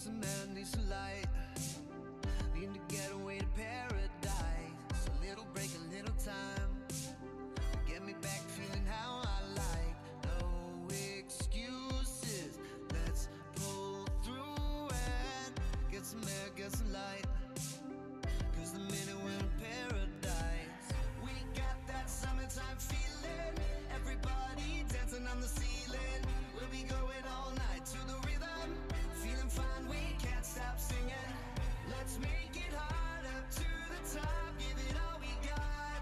some man, need some light. Need to get away to paradise. A little break, a little time. Get me back feeling how I like. No excuses. Let's pull through and get some air, get some light. Cause the minute we're in paradise, we got that summertime feeling. Everybody dancing on the ceiling. We'll be going all night to the rhythm. Feeling fine, we can't stop singing. Let's make it hard up to the top. Give it all we got.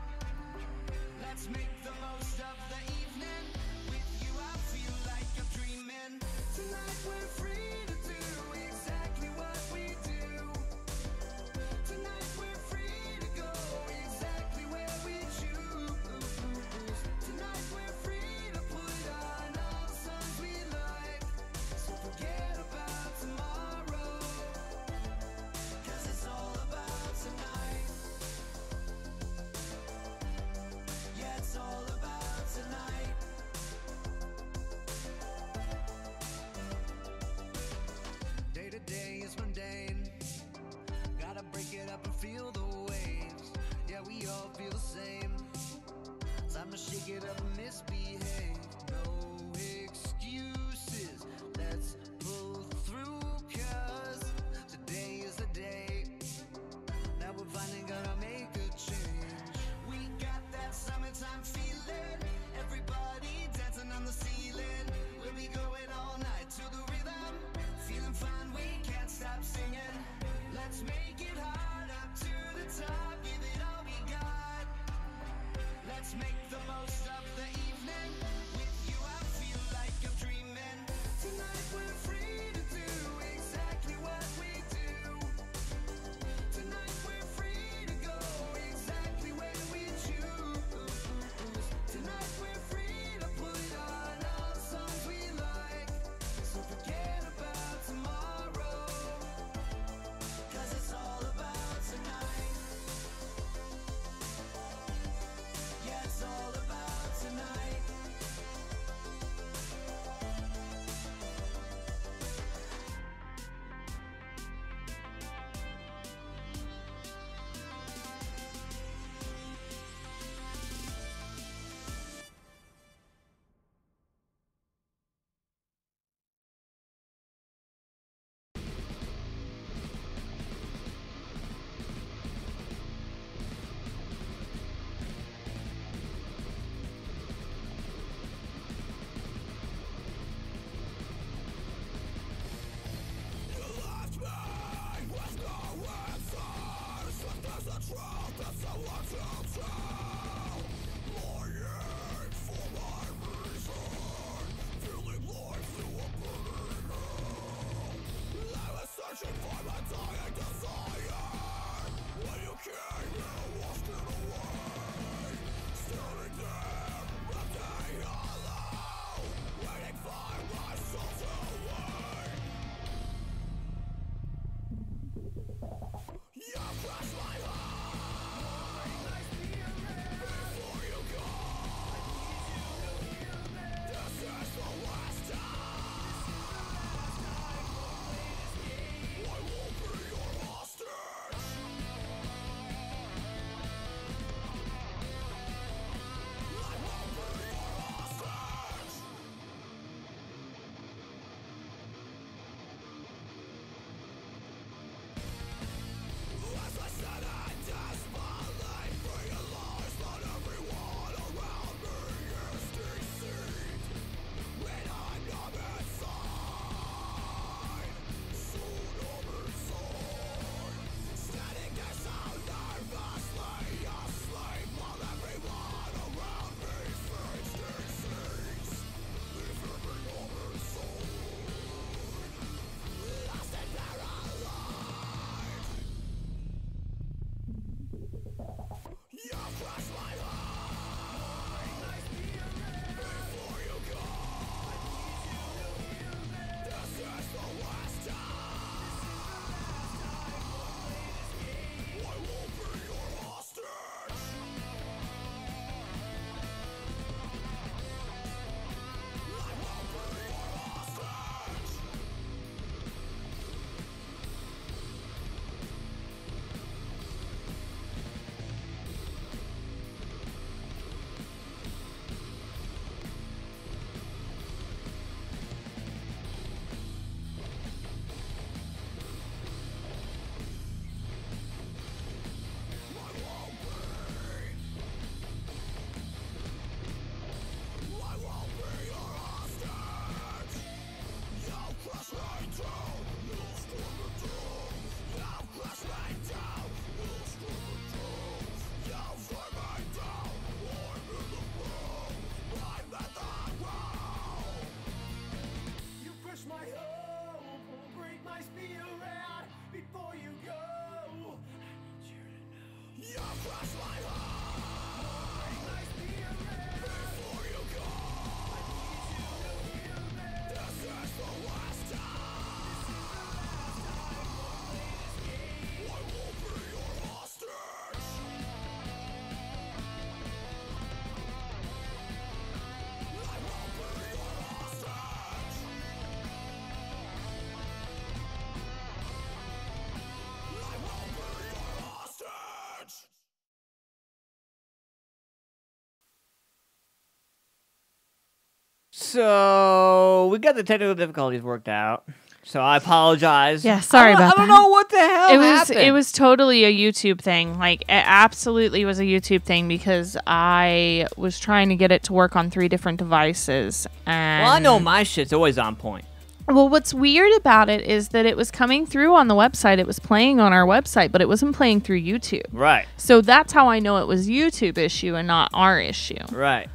So we got the technical difficulties worked out. So I apologize. Yeah, sorry about that. I don't know what the hell happened. It was totally a YouTube thing. Like, it absolutely was a YouTube thing because I was trying to get it to work on 3 different devices. And Well, I know my shit's always on point. Well, what's weird about it is that it was coming through on the website. It was playing on our website, but it wasn't playing through YouTube. Right. So that's how I know it was YouTube issue and not our issue. Right.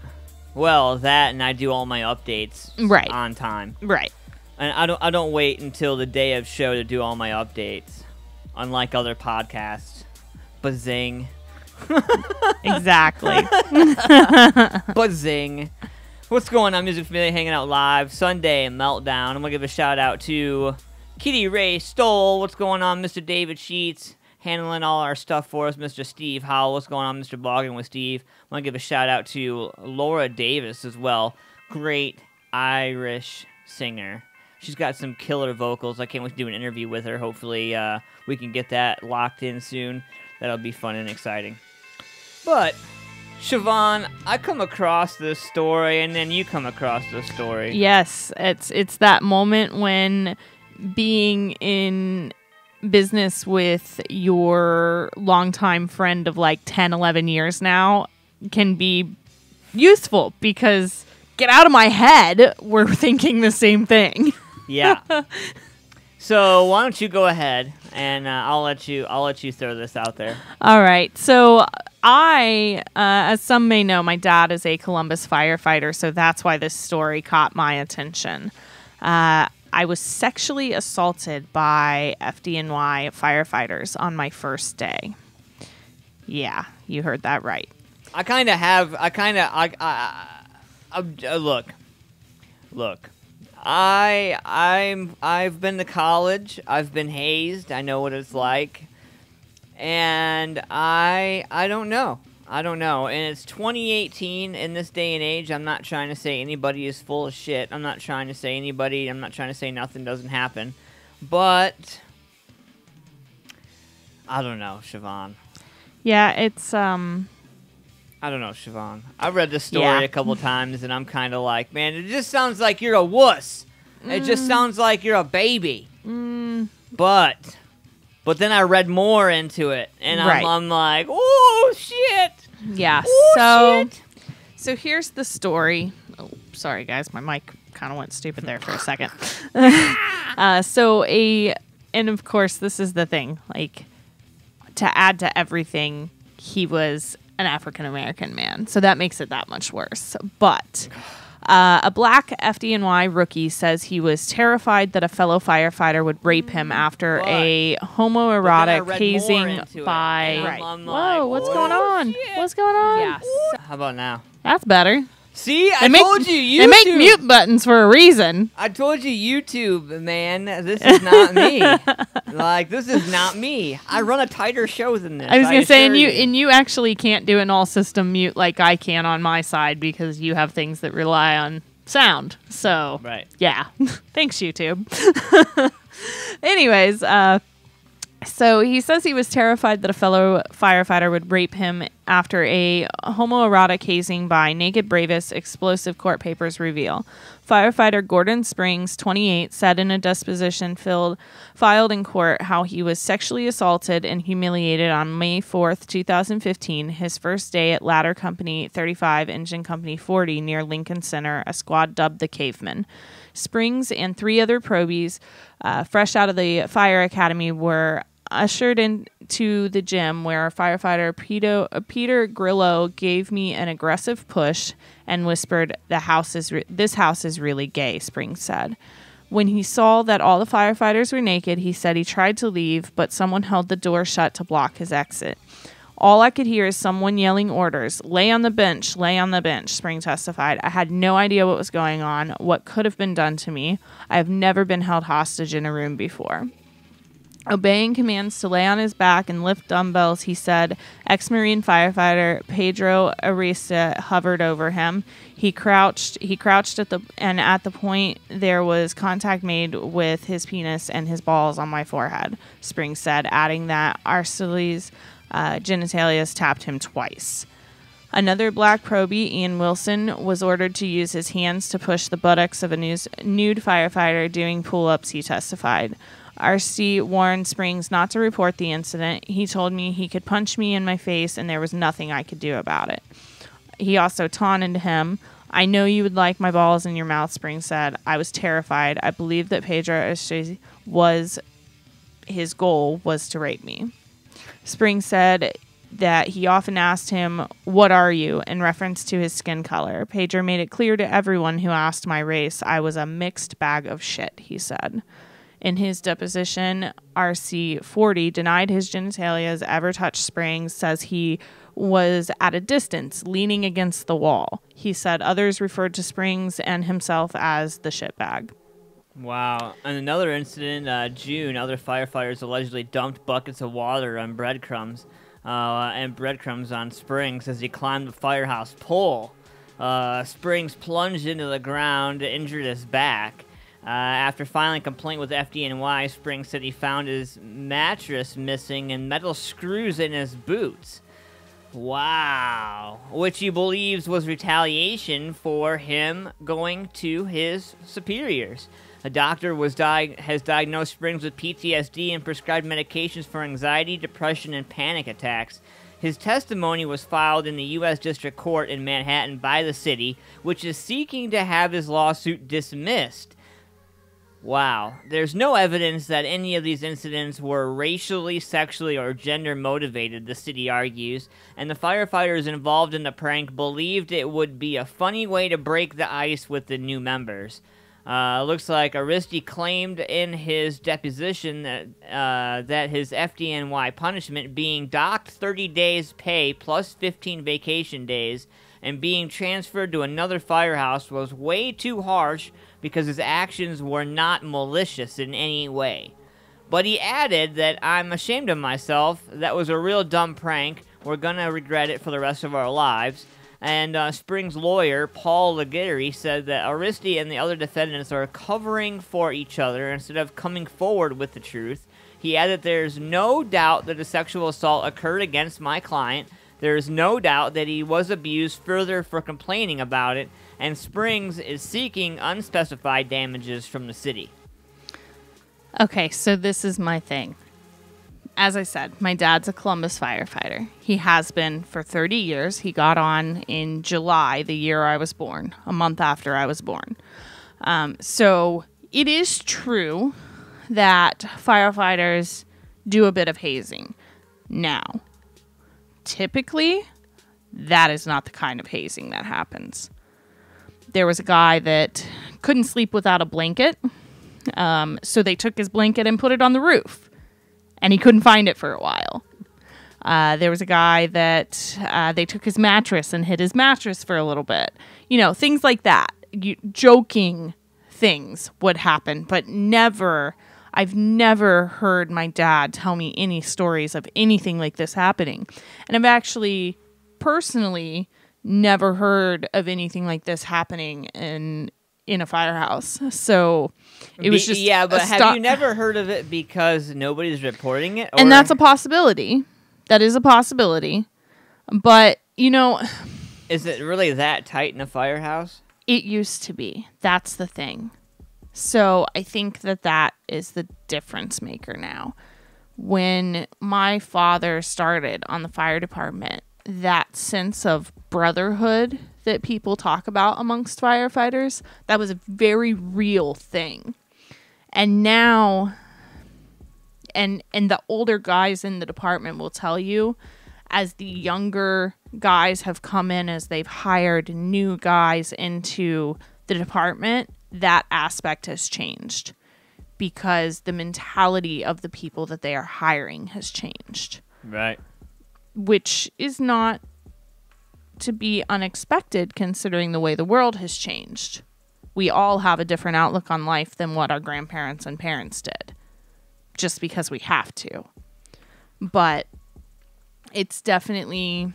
Well, that and I do all my updates on time. Right. And I don't wait until the day of show to do all my updates, unlike other podcasts. Bazing. Exactly. Buzzing. What's going on, Music Familia hanging out live Sunday Meltdown? I'm gonna give a shout out to Kitty Ray Stoll. What's going on, Mr. David Sheets? Handling all our stuff for us, Mr. Steve Howell. What's going on, Mr. Blogging with Steve? I'm gonna give a shout out to Laura Davis as well. Great Irish singer. She's got some killer vocals. I can't wait to do an interview with her. Hopefully, we can get that locked in soon. That'll be fun and exciting. But, Siobhan, I come across this story, and then you come across this story. Yes, it's that moment when being in business with your longtime friend of like 10, 11 years now can be useful because get out of my head, we're thinking the same thing. Yeah. So why don't you go ahead and I'll let you throw this out there. All right. So I, as some may know, my dad is a Columbus firefighter, so that's why this story caught my attention. I was sexually assaulted by FDNY firefighters on my first day. Yeah, you heard that right. I've been to college. I've been hazed. I know what it's like. And I don't know. And it's 2018 in this day and age. I'm not trying to say anybody is full of shit. I'm not trying to say nothing doesn't happen. But I don't know, Siobhan. Yeah, it's I don't know, Siobhan. I read this story a couple times, and I'm kind of like, man, it just sounds like you're a wuss. It just sounds like you're a baby. But then I read more into it, and I'm like, oh, shit. Yeah, oh, shit. So here's the story. Oh, sorry, guys. My mic kind of went stupid there for a second. And of course, this is the thing. Like, to add to everything, he was an African-American man. So that makes it that much worse. But a black FDNY rookie says he was terrified that a fellow firefighter would rape him after a homoerotic hazing by... Whoa, what's going on? Shit. What's going on? Yes. How about now? That's better. See, I told you, YouTube. They make mute buttons for a reason. I told you, YouTube, man. This is not me. This is not me. I run a tighter show than this. I was gonna say, and you actually can't do an all system mute like I can on my side because you have things that rely on sound. So, yeah. Thanks, YouTube. Anyways, so he says he was terrified that a fellow firefighter would rape him after a homoerotic hazing by naked bravest, explosive court papers reveal. Firefighter Gordon Springs, 28, said in a deposition filed in court how he was sexually assaulted and humiliated on May 4th, 2015, his first day at Ladder Company 35, Engine Company 40 near Lincoln Center, a squad dubbed the Cavemen. Springs and 3 other probies, fresh out of the fire academy, were ushered into the gym where firefighter Peter Grillo gave me an aggressive push and whispered, "This house is really gay," Springs said. When he saw that all the firefighters were naked, he said he tried to leave, but someone held the door shut to block his exit. All I could hear is someone yelling orders, "Lay on the bench, lay on the bench," Spring testified. I had no idea what was going on, what could have been done to me. I have never been held hostage in a room before. Obeying commands to lay on his back and lift dumbbells, he said, ex-Marine firefighter Pedro Arista hovered over him. He crouched at the point there was contact made with his penis and his balls on my forehead, Springs said, adding that Aristotle's genitalias tapped him twice. Another black probie, Ian Wilson, was ordered to use his hands to push the buttocks of a nude firefighter doing pull-ups, he testified. RC warned Springs not to report the incident. He told me he could punch me in my face and there was nothing I could do about it. He also taunted him. I know you would like my balls in your mouth, Springs said. I was terrified. I believed that Pedro Estrella his goal was to rape me. Springs said that he often asked him, "What are you?" in reference to his skin color. Pedro made it clear to everyone who asked my race, I was a mixed bag of shit, he said. In his deposition, RC40 denied his genitalias ever touched Springs, says he was at a distance, leaning against the wall. He said others referred to Springs and himself as the shitbag. Wow. And another incident, June, other firefighters allegedly dumped buckets of water on breadcrumbs on Springs as he climbed the firehouse pole. Springs plunged into the ground, injured his back. After filing a complaint with FDNY, Springs said he found his mattress missing and metal screws in his boots. Wow. Which he believes was retaliation for him going to his superiors. A doctor has diagnosed Springs with PTSD and prescribed medications for anxiety, depression, and panic attacks. His testimony was filed in the U.S. District Court in Manhattan by the city, which is seeking to have his lawsuit dismissed. Wow. There's no evidence that any of these incidents were racially, sexually, or gender motivated, the city argues, and the firefighters involved in the prank believed it would be a funny way to break the ice with the new members. Looks like Aristi claimed in his deposition that his FDNY punishment, being docked 30 days pay plus 15 vacation days and being transferred to another firehouse, was way too harsh because his actions were not malicious in any way. But he added that, "I'm ashamed of myself. That was a real dumb prank. We're gonna regret it for the rest of our lives." And Springs' lawyer, Paul Legary, said that Aristi and the other defendants are covering for each other instead of coming forward with the truth. He added, "There's no doubt that a sexual assault occurred against my client. There is no doubt that he was abused further for complaining about it, and Springs is seeking unspecified damages from the city." Okay, so this is my thing. As I said, my dad's a Columbus firefighter. He has been for 30 years. He got on in July, the year I was born, a month after I was born. So it is true that firefighters do a bit of hazing. Now, typically, that is not the kind of hazing that happens. There was a guy that couldn't sleep without a blanket, so they took his blanket and put it on the roof, and he couldn't find it for a while. There was a guy that they took his mattress and hid his mattress for a little bit. You know, things like that. Joking things would happen, but I've never heard my dad tell me any stories of anything like this happening. And I've actually personally never heard of anything like this happening in a firehouse. So it was just... Yeah, but have you never heard of it because nobody's reporting it? Or? And that's a possibility. That is a possibility. But, you know... Is it really that tight in a firehouse? It used to be. That's the thing. So I think that is the difference maker now. When my father started on the fire department, that sense of brotherhood that people talk about amongst firefighters, that was a very real thing. And now, and the older guys in the department will tell you, as the younger guys have come in, as they've hired new guys into the department, that aspect has changed because the mentality of the people that they are hiring has changed. Right. Which is not to be unexpected considering the way the world has changed. We all have a different outlook on life than what our grandparents and parents did, just because we have to. But it's definitely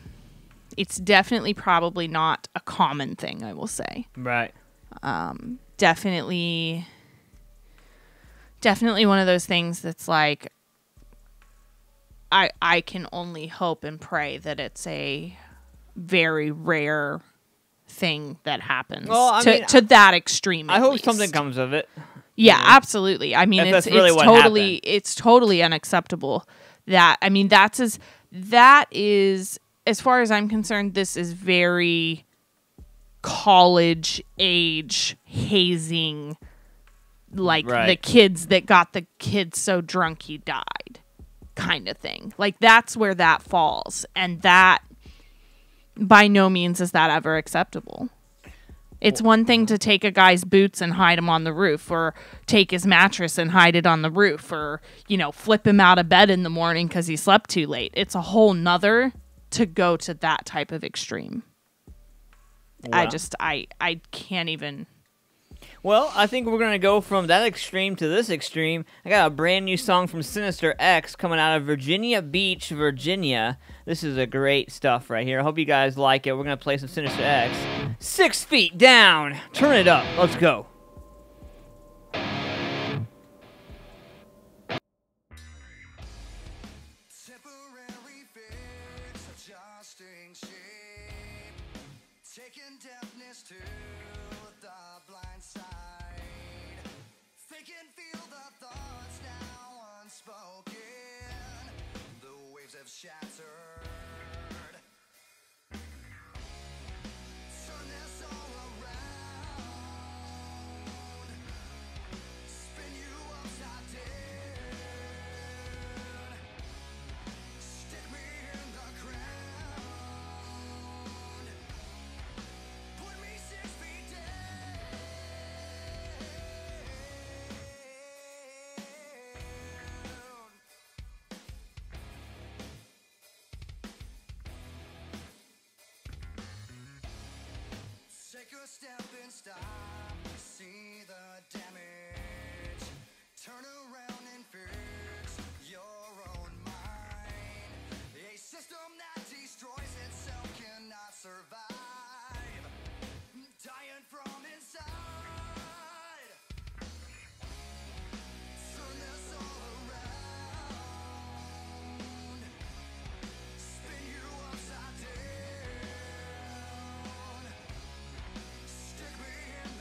probably not a common thing, I will say. Right. Definitely one of those things that's like, I can only hope and pray that it's a very rare thing that happens Well, I mean, to that extreme. I at hope least. something comes of it. Yeah, absolutely. I mean, If it's that's really what totally happened. it's totally unacceptable. That that is as far as I'm concerned, this is very college age hazing, like Right. the kids that got the kid so drunk he died kind of thing. Like that's where that falls, and that by no means is that ever acceptable. It's one thing to take a guy's boots and hide him on the roof, or take his mattress and hide it on the roof, or, you know, flip him out of bed in the morning because he slept too late. It's a whole nother to go to that type of extreme. Wow. I can't even. Well, I think we're going to go from that extreme to this extreme. I got a brand new song from Sinister X coming out of Virginia Beach, Virginia. This is a great stuff right here. I hope you guys like it. We're going to play some Sinister X. 6 feet down. Turn it up. Let's go. Temporary fix, adjusting shape, taking deafness to the blind side. Think and feel the thoughts now unspoken. The waves have shattered. Turn this all around. Spin you upside down. Stick me in the ground. Put me 6 feet down. Take a step and stop. See the damage. Turn around and fix your own mind. A system that destroys itself cannot survive. Dying from inside. Turn this all around. Spin you upside down. Stick me in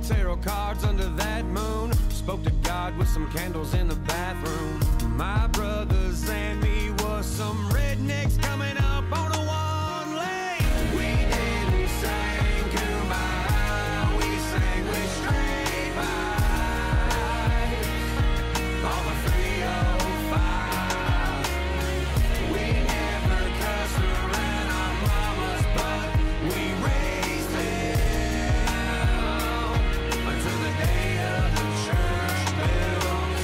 of tarot cards under that moon. Spoke to God with some candles in the bathroom. My brothers and me was some rednecks coming up on a one lane. We didn't sing Kumbaya, we sang with straight vibes. All the 305. We never cussed around our mamas, but we raised hell until the day of the church bells.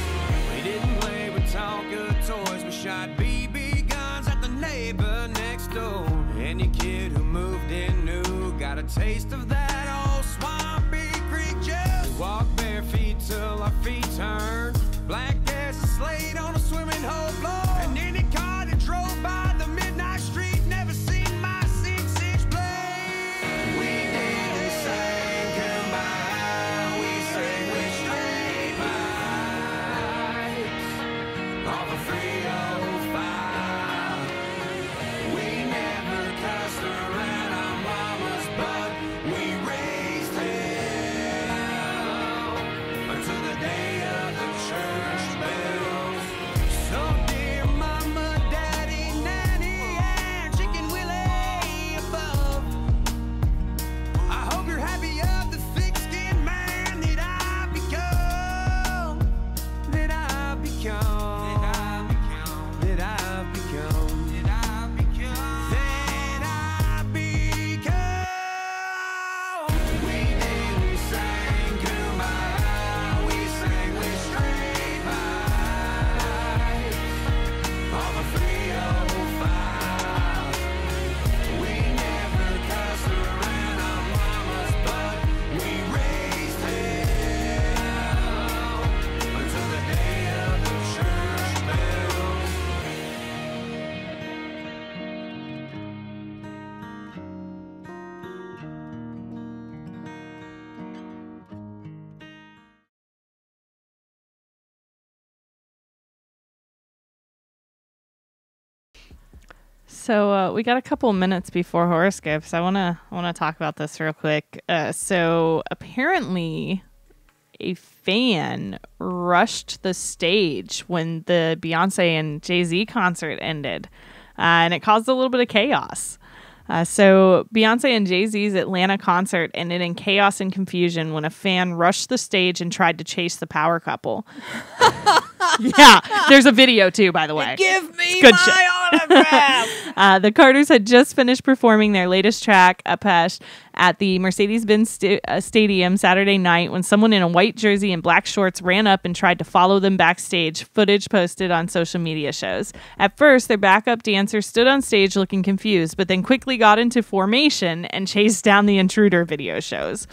We didn't play with Tonka toys, we shot BB guns at the neighbor next door. Any kid who moved in knew, got a taste of that old swampy creek juice. We walked bare feet till our feet turned black as a slate on a swimming hole floor. And any car that drove by the midnight street never seen my 6-inch blade. We didn't sing Kumbaya, we sang with straight vibes. All the 305. We never cussed around our mamas, but we raised hell until the day of the church bells. So dear mama, daddy, nanny, and chicken willy above, I hope you're happy of the thick-skinned man that I've become, that I've become, that I've become, that I've become, that I've become, that I've become. We didn't sing Kumbaya, we sang with straight vibes. All the 305. We never cussed around our mamas, but we raised hell until the day of the church bells. So we got a couple minutes before horoscopes. I wanna talk about this real quick. So apparently, a fan rushed the stage when the Beyonce and Jay-Z concert ended, and it caused a little bit of chaos. So Beyonce and Jay-Z's Atlanta concert ended in chaos and confusion when a fan rushed the stage and tried to chase the power couple. Yeah, there's a video too, by the way. Give me It's good my shit. autograph. The Carters had just finished performing their latest track, Apache, at the Mercedes-Benz Stadium Saturday night when someone in a white jersey and black shorts ran up and tried to follow them backstage, footage posted on social media shows. At first, their backup dancer stood on stage looking confused, but then quickly got into formation and chased down the intruder, video shows.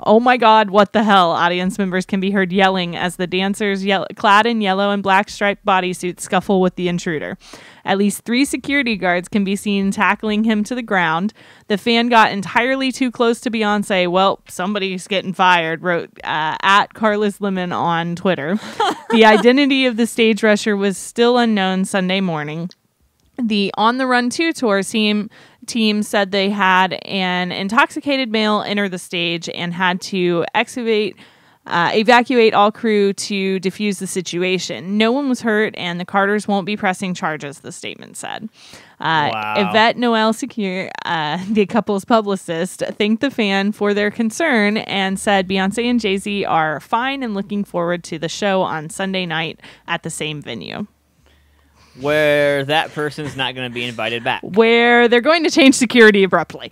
Oh my God, what the hell? Audience members can be heard yelling as the dancers, clad in yellow and black striped bodysuits, scuffle with the intruder. At least 3 security guards can be seen tackling him to the ground. The fan got entirely too close to Beyonce. Well, somebody's getting fired, wrote at Carlos Lemon on Twitter. The identity of the stage rusher was still unknown Sunday morning. The On the Run 2 tour team said they had an intoxicated male enter the stage and had to evacuate all crew to defuse the situation. No one was hurt, and the Carters won't be pressing charges, the statement said. Wow. Yvette Noel Secure, the couple's publicist, thanked the fan for their concern and said Beyonce and Jay-Z are fine and looking forward to the show on Sunday night at the same venue. Where that person's not going to be invited back. Where they're going to change security abruptly.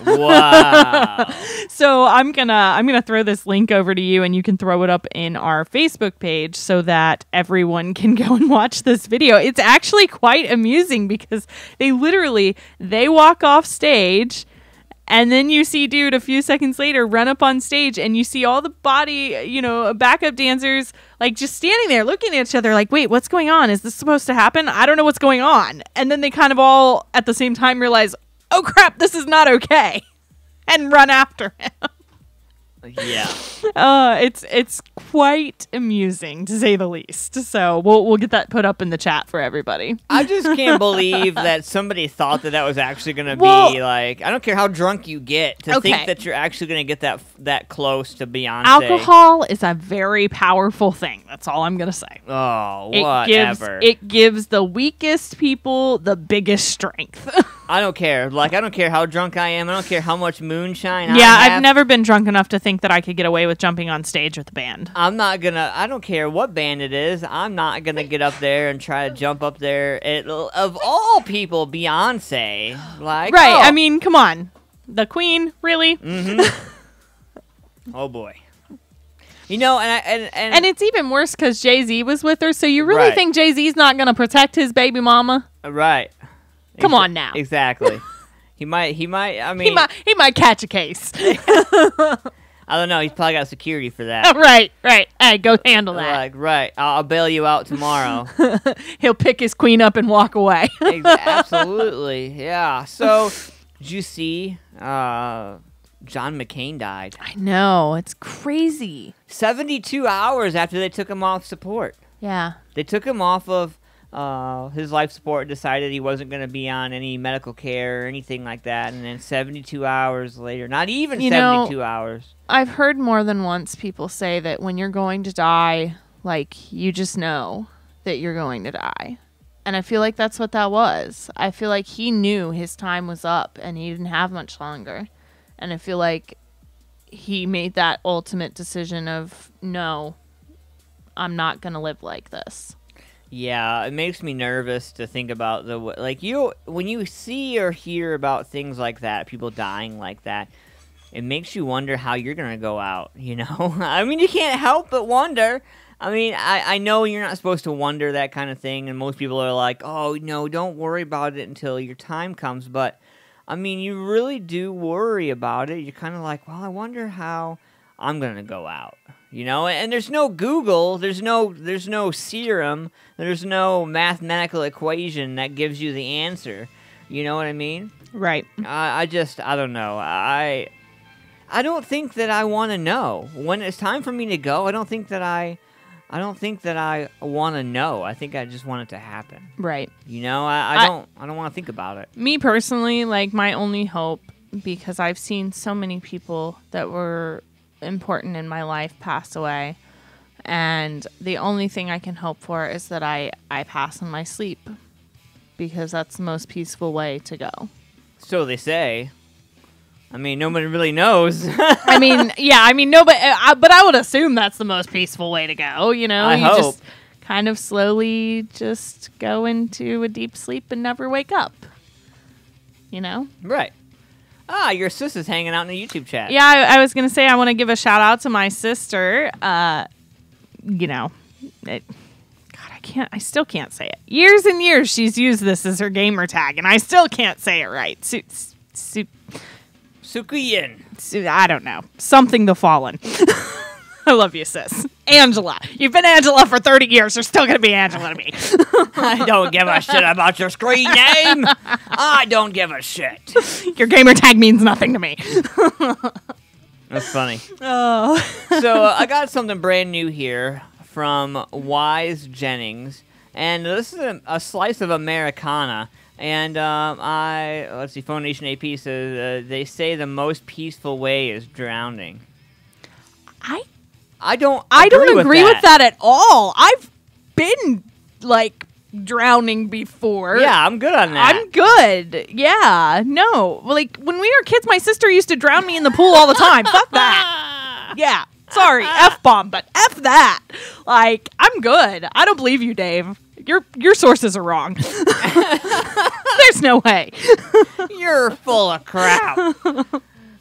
Wow. So I'm gonna throw this link over to you, and you can throw it up in our Facebook page so that everyone can go and watch this video. It's actually quite amusing because they walk off stage. And then you see dude a few seconds later run up on stage, and you see all the backup dancers like just standing there looking at each other like, wait, what's going on? Is this supposed to happen? I don't know what's going on. And then they kind of all at the same time realize, oh crap, this is not okay. And run after him. Yeah. It's quite amusing to say the least. So we'll get that put up in the chat for everybody. I just can't believe that somebody thought that was actually going to Well- be like. I don't care how drunk you get to Okay. think that you're actually going to get that close to Beyonce. Alcohol is a very powerful thing. That's all I'm gonna say. Oh, It whatever. gives the weakest people the biggest strength. I don't care. Like, I don't care how drunk I am. I don't care how much moonshine I Yeah, have. I've never been drunk enough to think that I could get away with jumping on stage with the band. I'm not gonna. I don't care what band it is. I'm not gonna get up there and try to jump up there. Of all people, Beyonce. Like, Right. oh. I mean, come on. The Queen, really? Oh boy. You know, and And it's even worse because Jay-Z was with her, so you really Right. think Jay-Z's not going to protect his baby mama? right. Come on now. Exactly. He might. I mean, He might catch a case. I don't know. He's probably got security for that. Right. Hey, go handle that. Like, right. I'll bail you out tomorrow. He'll pick his queen up and walk away. Absolutely. Yeah. So, did you see? John McCain died I know. It's crazy. 72 hours after they took him off support. Yeah. They took him off of his life support, decided he wasn't going to be on any medical care or anything like that, and then 72 hours later, not even 72 hours. I've heard more than once people say that when you're going to die, like, you just know that you're going to die. And I feel like that's what that was. I feel like he knew his time was up and he didn't have much longer. And I feel like he made that ultimate decision of, no, I'm not going to live like this. Yeah, it makes me nervous to think about when you see or hear about things like that, people dying like that, it makes you wonder how you're going to go out, you know? I mean, you can't help but wonder. I mean, I know you're not supposed to wonder that kind of thing, and most people are like, oh, no, don't worry about it until your time comes, but, I mean, you really do worry about it. You're kind of like, well, I wonder how I'm going to go out. You know, and there's no Google, there's no serum, there's no mathematical equation that gives you the answer. You know what I mean? Right. I don't know. I don't think that I want to know when it's time for me to go. I don't think that I want to know. I think I just want it to happen. Right. You know, I don't want to think about it. Me personally, like, my only hope, because I've seen so many people that were important in my life pass away, and the only thing I can hope for is that I pass in my sleep, because that's the most peaceful way to go. So they say. I mean, nobody really knows. I mean, no, but I would assume that's the most peaceful way to go. You know, I you hope. just kind of slowly just go into a deep sleep and never wake up. You know. Right. Your sister's hanging out in the YouTube chat. Yeah, I was going to say I want to give a shout out to my sister. You know, I still can't say it. Years and years she's used this as her gamer tag, and I still can't say it right. Sukuyin. I don't know. Something the Fallen. I love you, sis. Angela. You've been Angela for 30 years. You're still going to be Angela to me. I don't give a shit about your screen name. I don't give a shit. Your gamer tag means nothing to me. That's funny. Oh. So I got something brand new here from Wise Jennings, and this is a slice of Americana. And let's see, Phone Nation AP says they say the most peaceful way is drowning. I don't agree with that at all. I've been like drowning before. Yeah, I'm good on that. I'm good. Yeah. No. Like when we were kids, my sister used to drown me in the pool all the time. Fuck that. Yeah. Sorry, F-bomb, but F that. Like, I'm good. I don't believe you, Dave. Your sources are wrong. There's no way. You're full of crap.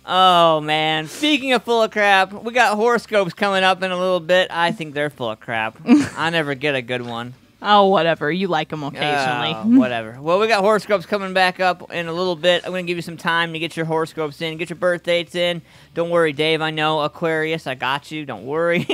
Oh, man. Speaking of full of crap, we got horoscopes coming up in a little bit. I think they're full of crap. I never get a good one. Oh, whatever. You like them occasionally. Whatever. Well, we got horoscopes coming back up in a little bit. I'm going to give you some time to get your horoscopes in, get your birth dates in. Don't worry, Dave. I know Aquarius. I got you. Don't worry.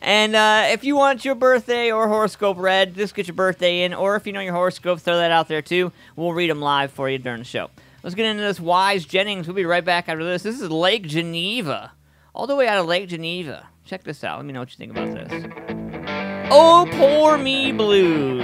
And if you want your birthday or horoscope read, just get your birthday in. Or if you know your horoscope, throw that out there too. We'll read them live for you during the show. Let's get into this Wise Jennings. We'll be right back after this. This is Lake Geneva all the way out of Lake Geneva. Check this out. Let me know what you think about this. Oh, Poor Me Blues.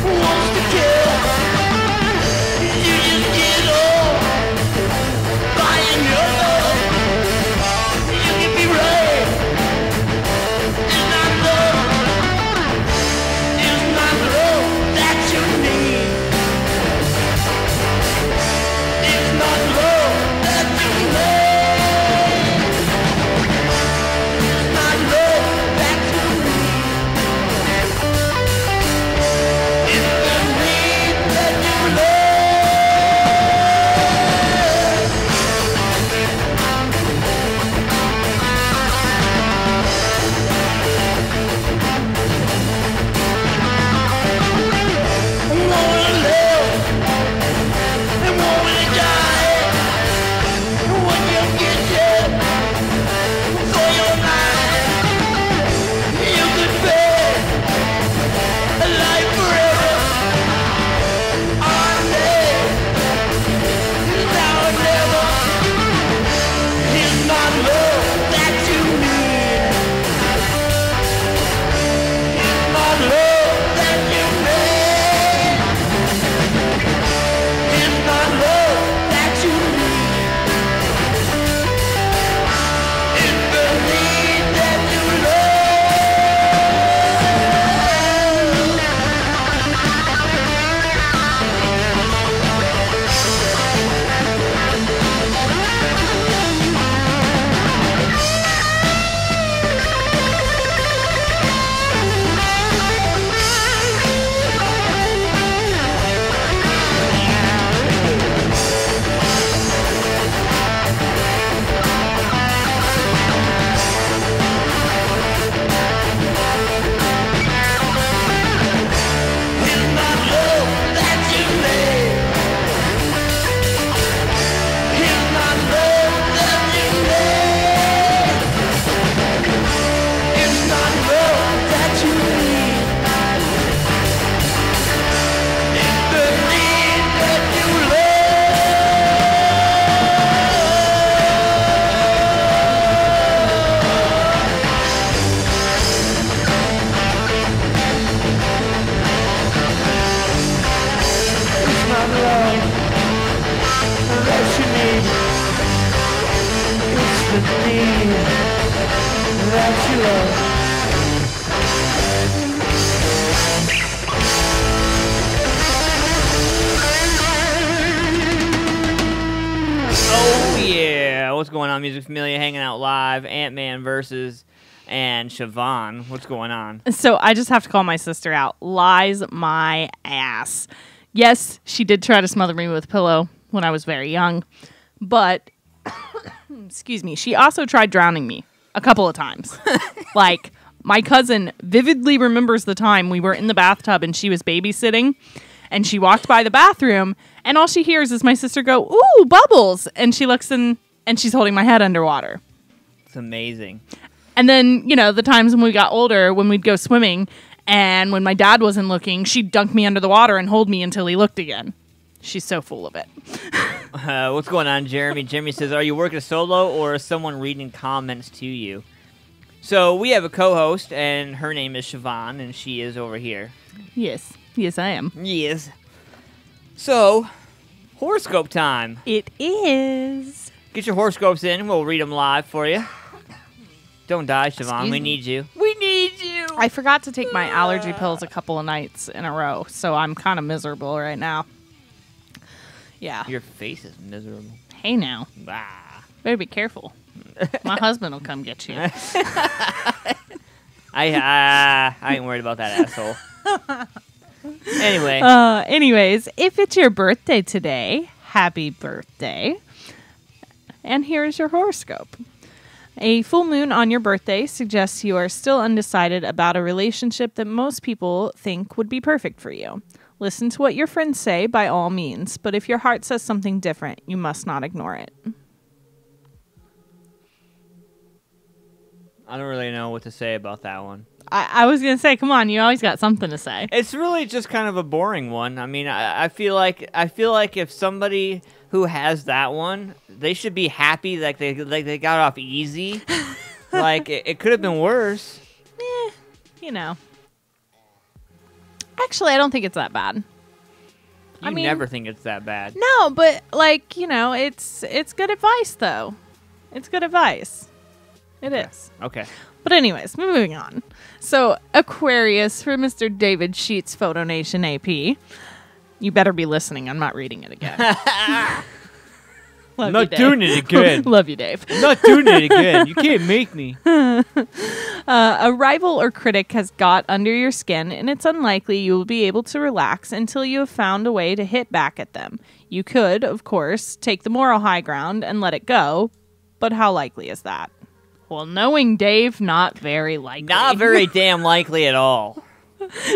Wants to kill. You just tarantula. Oh, yeah. What's going on, Music Familia? Hanging out live. Antman versus and Siobhan. What's going on? So I just have to call my sister out. Lies my ass. Yes, she did try to smother me with a pillow when I was very young, but excuse me, she also tried drowning me a couple of times. Like, my cousin vividly remembers the time we were in the bathtub and she was babysitting, and she walked by the bathroom, and all she hears is my sister go, "Ooh, bubbles," and she looks in, and she's holding my head underwater. It's amazing. And then, you know, the times when we got older, when we'd go swimming, and when my dad wasn't looking, she'd dunk me under the water and hold me until he looked again. She's so full of it. What's going on, Jeremy? Jeremy says, are you working solo or is someone reading comments to you? So we have a co-host, and her name is Siobhan, and she is over here. Yes. Yes, I am. Yes. So, horoscope time. It is. Get your horoscopes in. We'll read them live for you. Don't die, Siobhan. Excuse We me. need you. We need you. I forgot to take my allergy pills a couple of nights in a row, so I'm kind of miserable right now. Yeah. Your face is miserable. Hey now. Ah. Better be careful. My husband will come get you. I ain't worried about that asshole. Anyway. Anyways, if it's your birthday today, happy birthday. And here's your horoscope. A full moon on your birthday suggests you are still undecided about a relationship that most people think would be perfect for you. Listen to what your friends say by all means, but if your heart says something different, you must not ignore it. I don't really know what to say about that one. I was going to say, come on, you always got something to say. It's really just kind of a boring one. I mean, I feel like if somebody who has that one, they should be happy like they got off easy. Like it could have been worse. You know. Actually, I don't think it's that bad. You never think it's that bad. No, but like, you know, it's good advice though. It's good advice. It is. Okay. But anyways, moving on. So, Aquarius for Mr. David Sheets, Photo Nation AP. You better be listening. I'm not reading it again. I'm not doing it again. Love you, Dave. I'm not doing it again. You can't make me. A rival or critic has got under your skin, and it's unlikely you will be able to relax until you have found a way to hit back at them. You could, of course, take the moral high ground and let it go, but how likely is that? Well, knowing Dave, not very likely. Not very damn likely at all.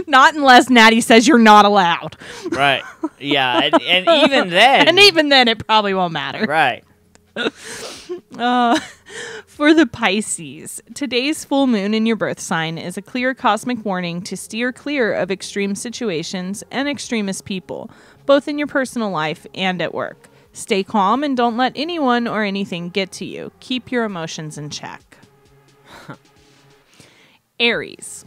Not unless Natty says you're not allowed. Right. Yeah, and even then. And even then, it probably won't matter. Right. For the Pisces, today's full moon in your birth sign is a clear cosmic warning to steer clear of extreme situations and extremist people, both in your personal life and at work. Stay calm and don't let anyone or anything get to you. Keep your emotions in check. Aries.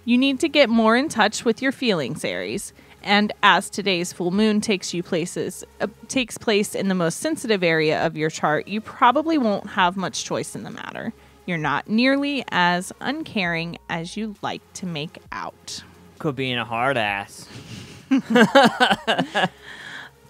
You need to get more in touch with your feelings, Aries. And as today's full moon takes place in the most sensitive area of your chart, you probably won't have much choice in the matter. You're not nearly as uncaring as you like to make out. Could be in a hard ass.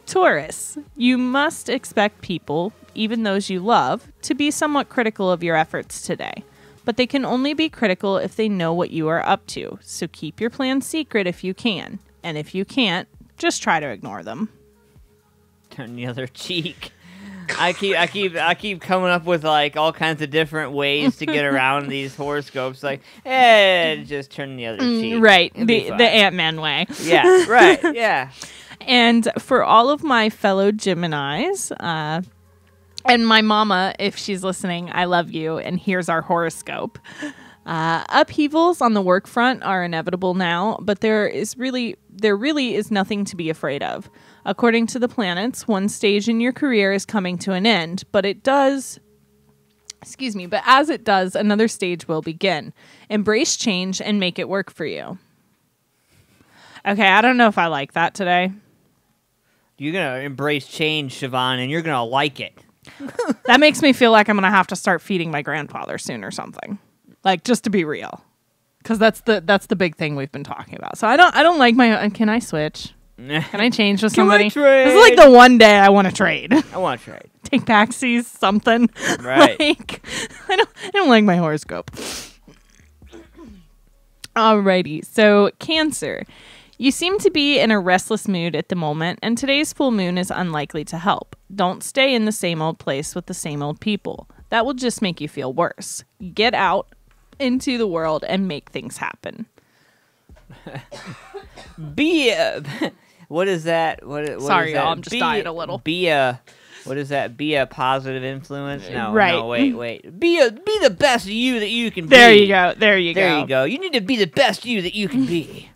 Taurus, you must expect people, even those you love, to be somewhat critical of your efforts today. But they can only be critical if they know what you are up to. So keep your plans secret if you can. And if you can't, just try to ignore them. Turn the other cheek. I keep coming up with like all kinds of different ways to get around these horoscopes. Like, just turn the other cheek. Right, It'll the be fine. Antman way. Yeah, right, yeah. And for all of my fellow Geminis, and my mama, if she's listening, I love you. And here's our horoscope. Upheavals on the work front are inevitable now, but there really is nothing to be afraid of. According to the planets, one stage in your career is coming to an end, but as it does, another stage will begin. Embrace change and make it work for you. Okay, I don't know if I like that today. You're going to embrace change, Siobhan, and you're going to like it. That makes me feel like I'm going to have to start feeding my grandfather soon or something. Like, just to be real. Because that's the big thing we've been talking about. So I don't like my... Can I switch? Can I change with Can we somebody? trade? This is like the one day I want to trade. I want to trade. Take backsies, something. Right. Like, I don't like my horoscope. Alrighty. So, Cancer. You seem to be in a restless mood at the moment, and today's full moon is unlikely to help. Don't stay in the same old place with the same old people. That will just make you feel worse. Get out into the world and make things happen. What is that? What Sorry, is y'all, that? I'm just dying a little. What is that? Be a positive influence? No, Right. no, wait. Be the best you that you can There be. you go. There you There go. you go. You need to be the best you that you can be.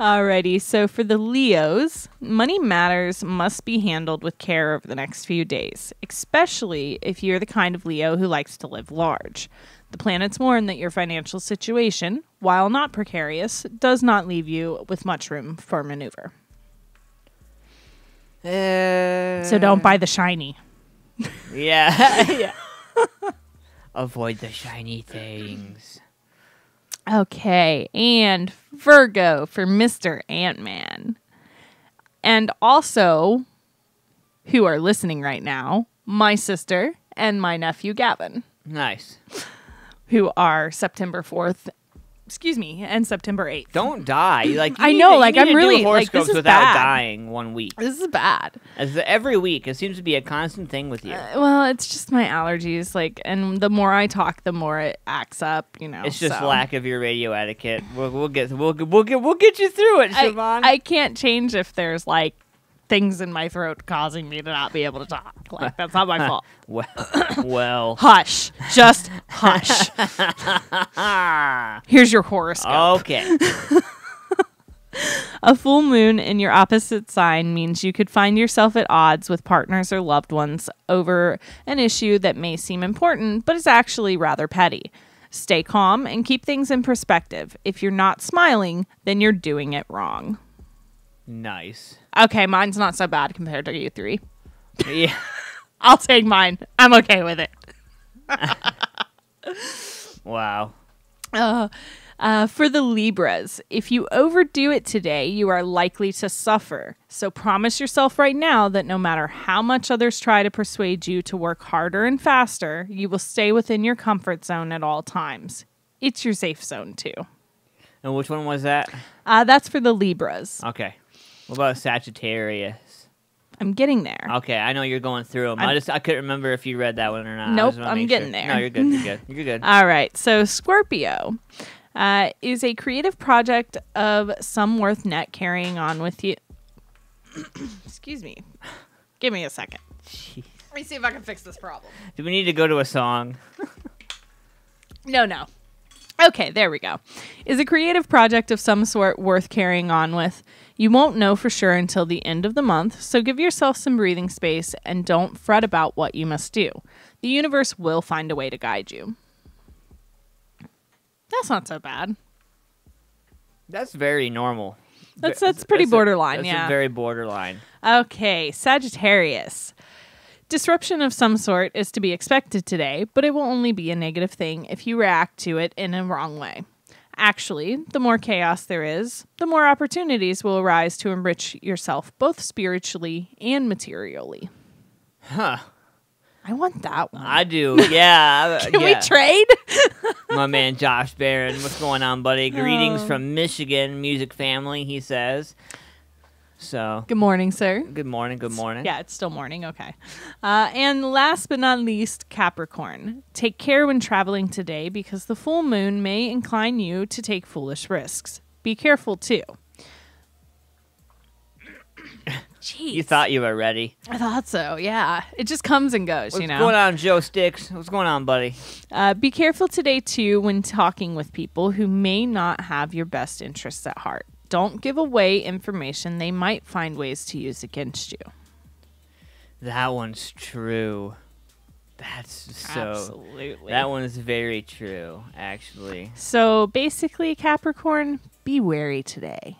Alrighty, so for the Leos, money matters must be handled with care over the next few days, especially if you're the kind of Leo who likes to live large. The planets warn that your financial situation, while not precarious, does not leave you with much room for maneuver. So don't buy the shiny. Yeah. Yeah. Avoid the shiny things. Okay, and Virgo for Mr. Antman. And also, who are listening right now, my sister and my nephew Gavin, Nice. who are September 4th, and September 8th. Don't die. Like you I need know, to- you like, need I'm to do really- like, horoscopes this is without bad. dying 1 week. This is bad. Every week, it seems to be a constant thing with you. Well, it's just my allergies, like, and the more I talk, the more it acts up, you know. It's just so. lack of your radio etiquette. We'll get you through it, Siobhan. I can't change if there's like things in my throat causing me to not be able to talk. Like, that's not my fault. well. Hush. Just hush. Here's your horoscope. Okay. A full moon in your opposite sign means you could find yourself at odds with partners or loved ones over an issue that may seem important, but is actually rather petty. Stay calm and keep things in perspective. If you're not smiling, then you're doing it wrong. Nice. Okay, mine's not so bad compared to you three. Yeah. I'll take mine. I'm okay with it. Wow. For the Libras, if you overdo it today, you are likely to suffer. So promise yourself right now that no matter how much others try to persuade you to work harder and faster, you will stay within your comfort zone at all times. It's your safe zone, too. And which one was that? That's for the Libras. Okay. What about Sagittarius? I'm getting there. Okay, I know you're going through them. I couldn't remember if you read that one or not. I Nope, just wanna I'm make getting sure. there. No, you're good. You're good. You're good. All right. So Scorpio is a creative project of some worth net carrying on with you. Excuse me. Give me a second. Jeez. Let me see if I can fix this problem. Do we need to go to a song? No. Okay, there we go. Is a creative project of some sort worth carrying on with? You won't know for sure until the end of the month, so give yourself some breathing space and don't fret about what you must do. The universe will find a way to guide you. That's not so bad. That's very normal. That's pretty borderline, That's yeah. very borderline. Okay, Sagittarius. Disruption of some sort is to be expected today, but it will only be a negative thing if you react to it in a wrong way. Actually, the more chaos there is, the more opportunities will arise to enrich yourself both spiritually and materially. Huh. I want that one. I do. Yeah. Can we yeah. trade? My man Josh Barron. What's going on, buddy? Greetings from Michigan, music family, he says. So, Good morning, sir. good morning, good morning. Yeah, it's still morning. Okay. And last but not least, Capricorn. Take care when traveling today because the full moon may incline you to take foolish risks. Be careful, too. Jeez. You thought you were ready. I thought so, yeah. It just comes and goes, What's you know. going on, Joe Sticks? What's going on, buddy? Be careful today, too, when talking with people who may not have your best interests at heart. Don't give away information they might find ways to use against you. That one's true. That's so... Absolutely. That one is very true, actually. So basically, Capricorn, be wary today.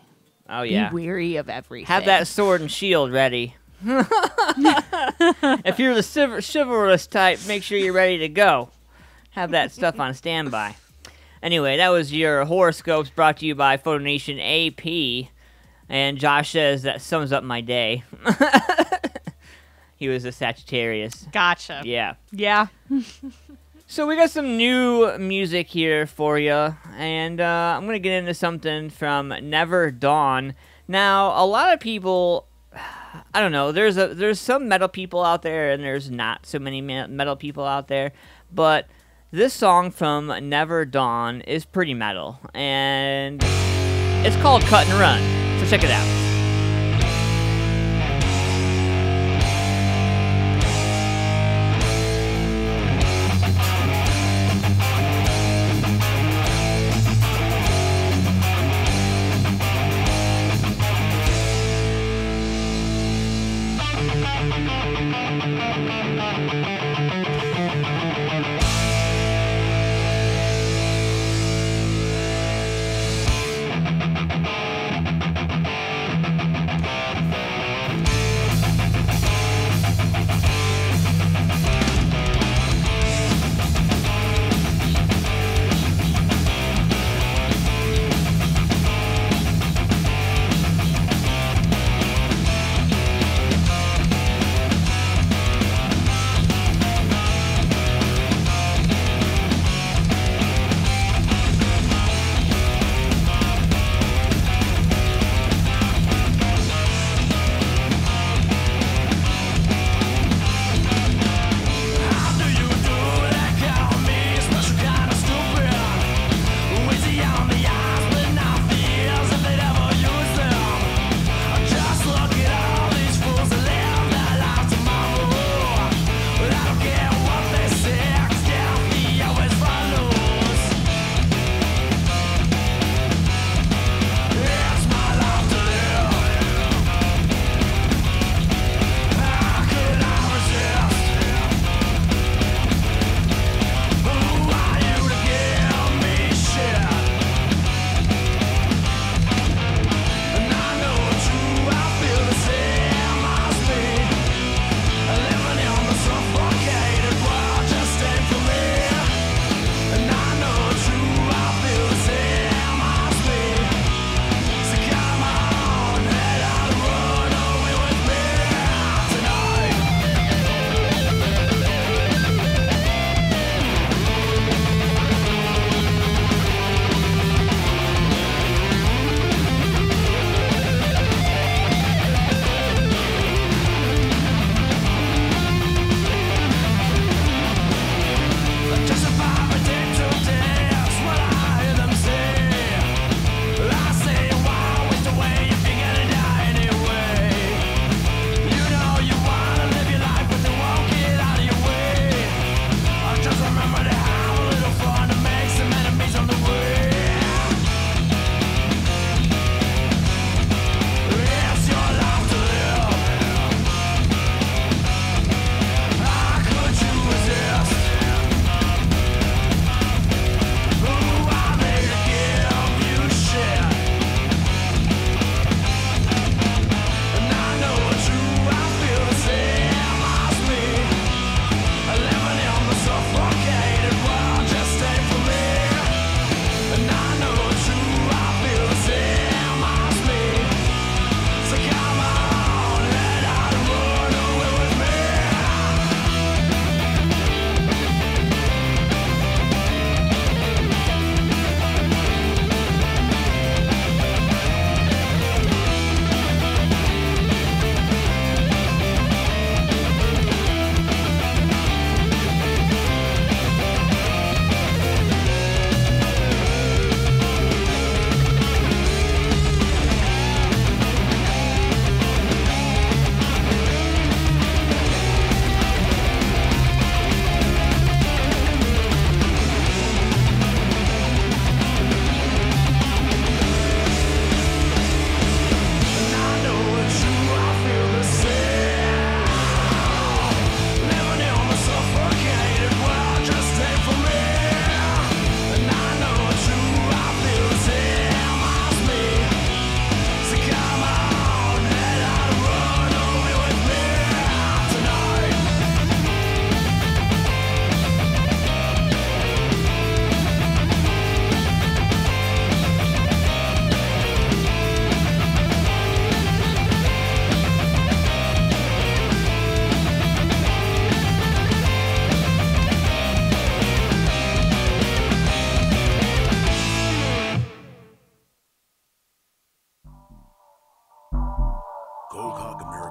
Oh, yeah. Be wary of everything. Have that sword and shield ready. If you're the chivalrous type, make sure you're ready to go. Have that stuff on standby. Anyway, that was your horoscopes brought to you by Photo Nation AP. And Josh says that sums up my day. He was a Sagittarius. Gotcha. Yeah. Yeah. So we got some new music here for you, and I'm going to get into something from Never Dawn. Now, a lot of people, I don't know, there's some metal people out there, and there's not so many metal people out there, but this song from Never Dawn is pretty metal, and it's called Cut and Run, so check it out.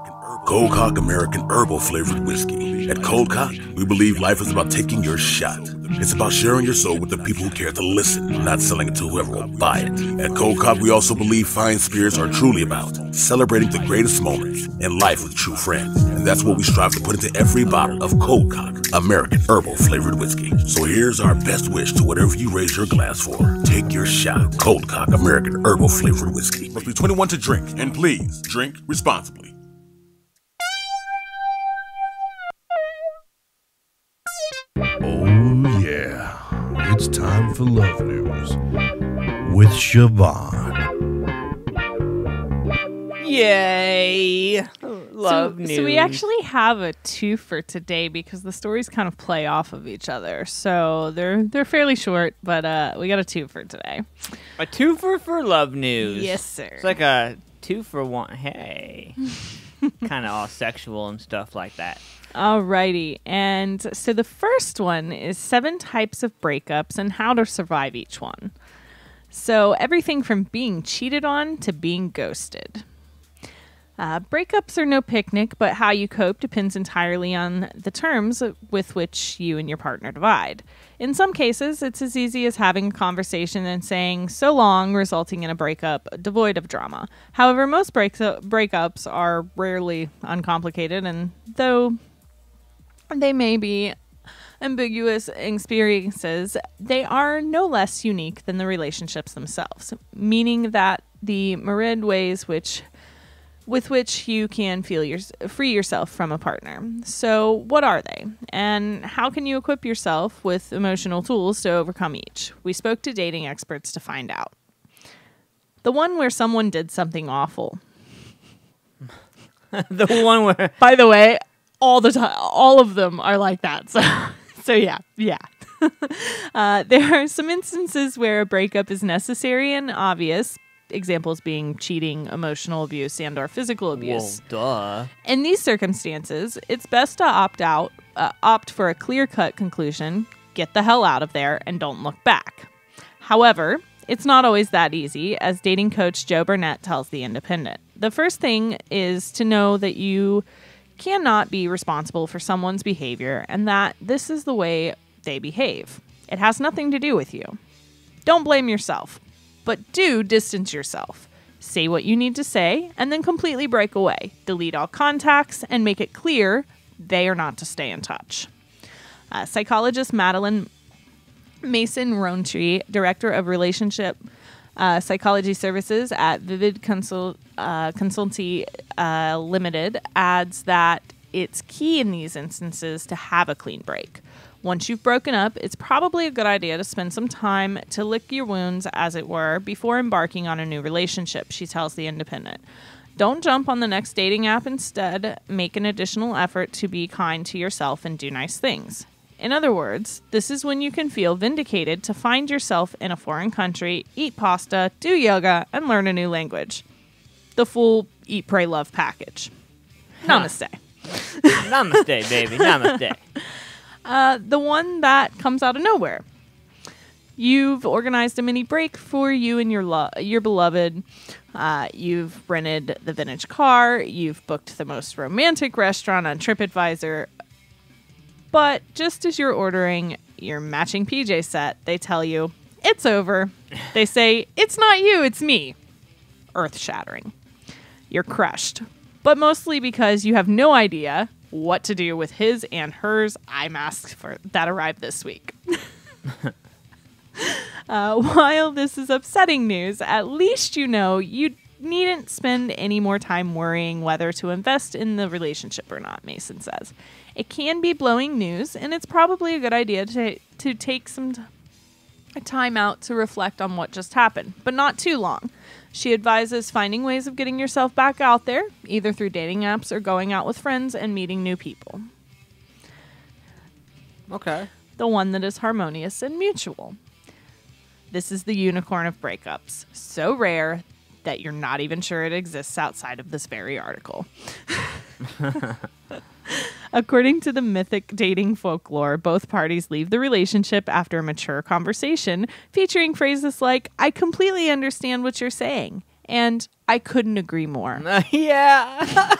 Cold Cock American Herbal Flavored Whiskey. At Cold Cock, we believe life is about taking your shot. It's about sharing your soul with the people who care to listen, not selling it to whoever will buy it. At Cold Cock, we also believe fine spirits are truly about celebrating the greatest moments in life with true friends. And that's what we strive to put into every bottle of Cold Cock American Herbal Flavored Whiskey. So here's our best wish to whatever you raise your glass for. Take your shot. Cold Cock American Herbal Flavored Whiskey. Must be 21 to drink, and please drink responsibly. Oh, yeah. It's time for Love News with Siobhan. Yay! Love news. So we actually have a two for today because the stories kind of play off of each other. So they're fairly short, but we got a two for today. A twofer for love news. Yes, sir. It's like a 2 for 1. Hey. Kind of all sexual and stuff like that. Alrighty. And so the first one is 7 types of breakups and how to survive each one. So everything from being cheated on to being ghosted. Breakups are no picnic, but how you cope depends entirely on the terms with which you and your partner divide. In some cases, it's as easy as having a conversation and saying so long, resulting in a breakup devoid of drama. However, most breakups are rarely uncomplicated, and though they may be ambiguous experiences, they are no less unique than the relationships themselves, meaning that the myriad ways with which you can free yourself from a partner. So what are they? And how can you equip yourself with emotional tools to overcome each? We spoke to dating experts to find out. The one where someone did something awful. The one where... By the way, all the time, all of them are like that. So yeah. There are some instances where a breakup is necessary and obvious, examples being cheating, emotional abuse, and or physical abuse. Well, duh. In these circumstances, it's best to opt for a clear-cut conclusion, get the hell out of there, and don't look back. However, it's not always that easy, as dating coach Joe Burnett tells The Independent. The first thing is to know that you cannot be responsible for someone's behavior and that this is the way they behave. It has nothing to do with you. Don't blame yourself. But do distance yourself. Say what you need to say, and then completely break away. Delete all contacts, and make it clear they are not to stay in touch. Psychologist Madeline Mason-Rowntree, Director of Relationship Psychology Services at Vivid Consultancy Limited, adds that it's key in these instances to have a clean break. Once you've broken up, it's probably a good idea to spend some time to lick your wounds, as it were, before embarking on a new relationship, she tells The Independent. Don't jump on the next dating app. Instead, make an additional effort to be kind to yourself and do nice things. In other words, this is when you can feel vindicated to find yourself in a foreign country, eat pasta, do yoga, and learn a new language. The full eat, pray, love package. Namaste. Namaste, baby. Namaste. The one that comes out of nowhere. You've organized a mini break for you and your beloved. You've rented the vintage car. You've booked the most romantic restaurant on TripAdvisor. But just as you're ordering your matching PJ set, they tell you, it's over. They say, it's not you, it's me. Earth-shattering. You're crushed. But mostly because you have no idea what to do with his and hers eye masks that arrived this week. While this is upsetting news, at least you know you needn't spend any more time worrying whether to invest in the relationship or not, Mason says. It can be blowing news, and it's probably a good idea to take some time out to reflect on what just happened, but not too long. She advises finding ways of getting yourself back out there, either through dating apps or going out with friends and meeting new people. Okay. The one that is harmonious and mutual. This is the unicorn of breakups. So rare that you're not even sure it exists outside of this very article. According to the mythic dating folklore, both parties leave the relationship after a mature conversation featuring phrases like, I completely understand what you're saying, and I couldn't agree more. Yeah.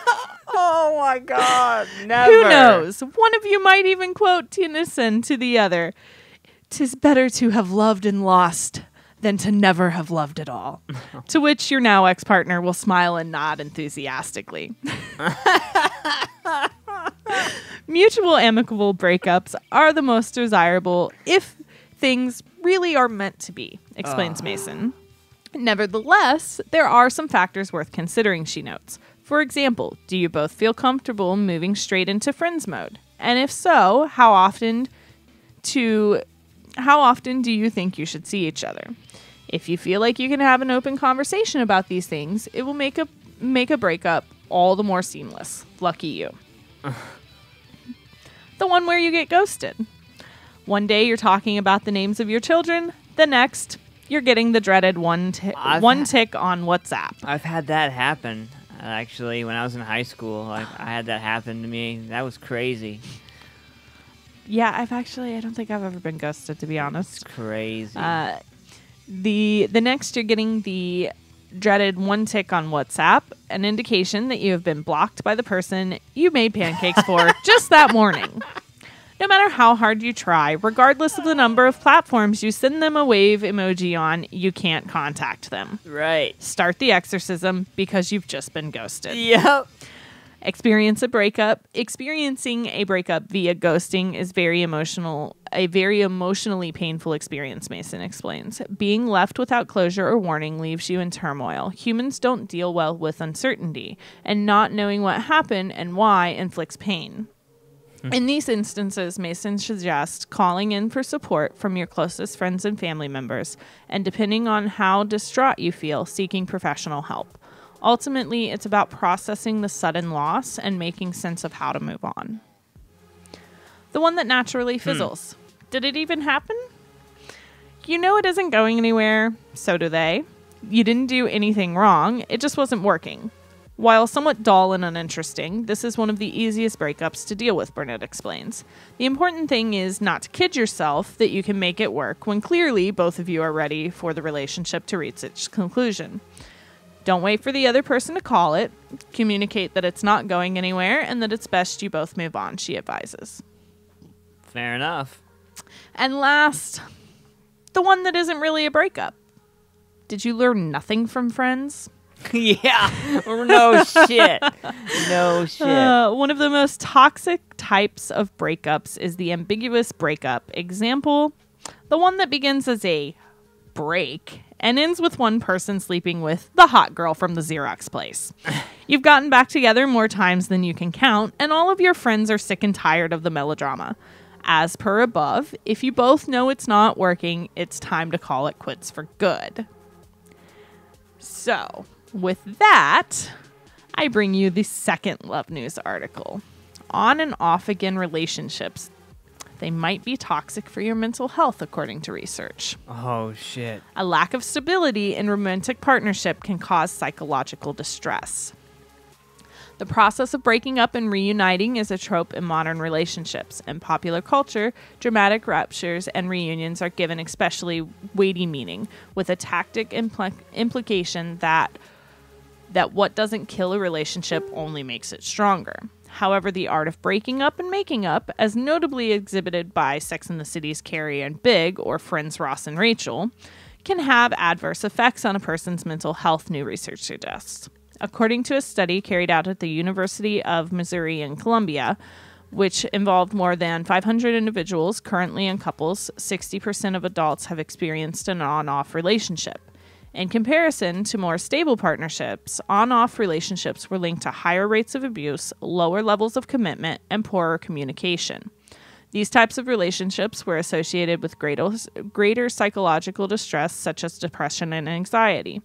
my God. Never. Who knows? One of you might even quote Tennyson to the other. "'Tis better to have loved and lost than to never have loved at all." To which your now ex-partner will smile and nod enthusiastically. Mutual amicable breakups are the most desirable if things really are meant to be, explains Mason. Nevertheless, there are some factors worth considering, she notes. For example, do you both feel comfortable moving straight into friends mode? And if so, how often do you think you should see each other? If you feel like you can have an open conversation about these things, it will make a breakup all the more seamless. Lucky you. The one where you get ghosted. One day you're talking about the names of your children. The next, you're getting the dreaded one tick on WhatsApp. I've had that happen, actually, when I was in high school. I had that happen to me. That was crazy. Yeah, I don't think I've ever been ghosted, to be honest. It's crazy. The next, you're getting the dreaded one tick on WhatsApp, an indication that you have been blocked by the person you made pancakes for just that morning. No matter how hard you try, regardless of the number of platforms you send them a wave emoji on, you can't contact them. Right. Start the exorcism because you've just been ghosted. Yep. Experiencing a breakup via ghosting is a very emotionally painful experience, Mason explains. Being left without closure or warning leaves you in turmoil. Humans don't deal well with uncertainty, and not knowing what happened and why inflicts pain. In these instances, Mason suggests calling in for support from your closest friends and family members, and depending on how distraught you feel, seeking professional help. Ultimately, it's about processing the sudden loss and making sense of how to move on. The one that naturally fizzles. Did it even happen? You know it isn't going anywhere, so do they. You didn't do anything wrong, it just wasn't working. While somewhat dull and uninteresting, this is one of the easiest breakups to deal with, Burnett explains. The important thing is not to kid yourself that you can make it work when clearly both of you are ready for the relationship to reach its conclusion. Don't wait for the other person to call it. Communicate that it's not going anywhere and that it's best you both move on, she advises. Fair enough. And last, the one that isn't really a breakup. Did you learn nothing from Friends? Yeah. No shit. No shit. One of the most toxic types of breakups is the ambiguous breakup. Example, the one that begins as a break and ends with one person sleeping with the hot girl from the Xerox place. You've gotten back together more times than you can count, and all of your friends are sick and tired of the melodrama. As per above, if you both know it's not working, it's time to call it quits for good. So, with that, I bring you the second Love News article. On and off again relationships. They might be toxic for your mental health, according to research. Oh, shit. A lack of stability in romantic partnership can cause psychological distress. The process of breaking up and reuniting is a trope in modern relationships. In popular culture, dramatic ruptures and reunions are given especially weighty meaning, with a tactic implication that what doesn't kill a relationship only makes it stronger. However, the art of breaking up and making up, as notably exhibited by Sex and the City's Carrie and Big, or Friends Ross and Rachel, can have adverse effects on a person's mental health, new research suggests. According to a study carried out at the University of Missouri in Columbia, which involved more than 500 individuals currently in couples, 60% of adults have experienced an on-off relationship. In comparison to more stable partnerships, on-off relationships were linked to higher rates of abuse, lower levels of commitment, and poorer communication. These types of relationships were associated with greater psychological distress, such as depression and anxiety.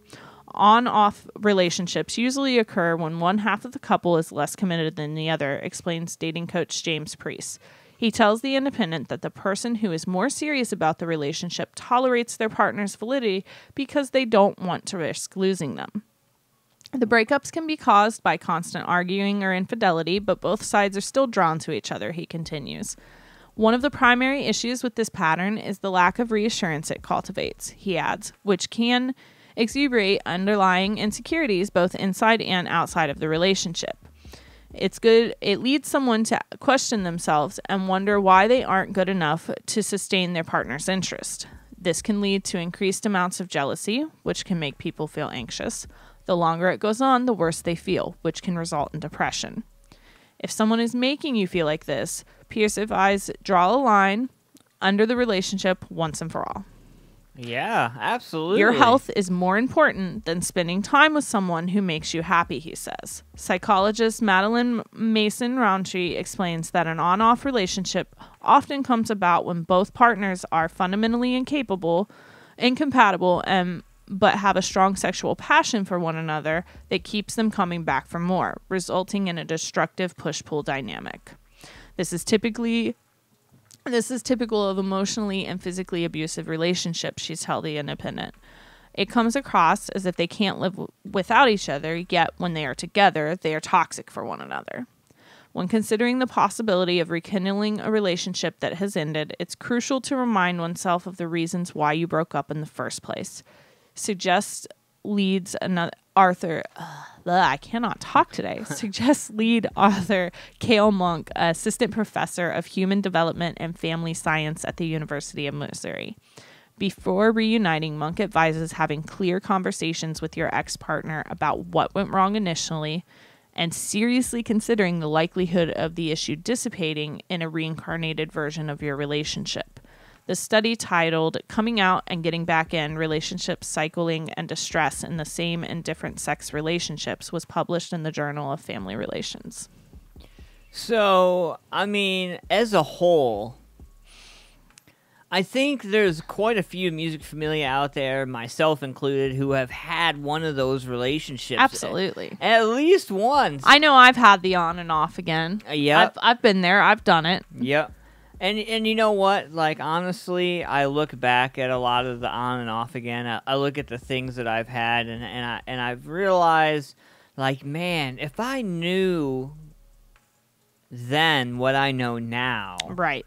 On-off relationships usually occur when one half of the couple is less committed than the other, explains dating coach James Priest. He tells The Independent that the person who is more serious about the relationship tolerates their partner's validity because they don't want to risk losing them. The breakups can be caused by constant arguing or infidelity, but both sides are still drawn to each other, he continues. One of the primary issues with this pattern is the lack of reassurance it cultivates, he adds, which can exacerbate underlying insecurities both inside and outside of the relationship. It's good. It leads someone to question themselves and wonder why they aren't good enough to sustain their partner's interest. This can lead to increased amounts of jealousy, which can make people feel anxious. The longer it goes on, the worse they feel, which can result in depression. If someone is making you feel like this, Pierce advised draw a line under the relationship once and for all. Yeah, absolutely. Your health is more important than spending time with someone who makes you happy, he says. Psychologist Madeline Mason-Rountree explains that an on-off relationship often comes about when both partners are fundamentally incompatible, but have a strong sexual passion for one another that keeps them coming back for more, resulting in a destructive push-pull dynamic. This is typical of emotionally and physically abusive relationships, she's told The Independent. It comes across as if they can't live without each other, yet when they are together, they are toxic for one another. When considering the possibility of rekindling a relationship that has ended, it's crucial to remind oneself of the reasons why you broke up in the first place. Suggests lead author Cale Monk, assistant professor of human development and family science at the University of Missouri. Before reuniting, Monk advises having clear conversations with your ex-partner about what went wrong initially and seriously considering the likelihood of the issue dissipating in a reincarnated version of your relationship. The study, titled Coming Out and Getting Back In, Relationships, Cycling, and Distress in the Same and Different Sex Relationships, was published in the Journal of Family Relations. So, I mean, as a whole, I think there's quite a few music familia out there, myself included, who have had one of those relationships. Absolutely. At least once. I know I've had the on and off again. Yep. I've been there. I've done it. Yep. And you know what? Like, honestly, I look back at a lot of the on and off again. I look at the things that I've had, and I've realized, like, man, if I knew then what I know now, Right.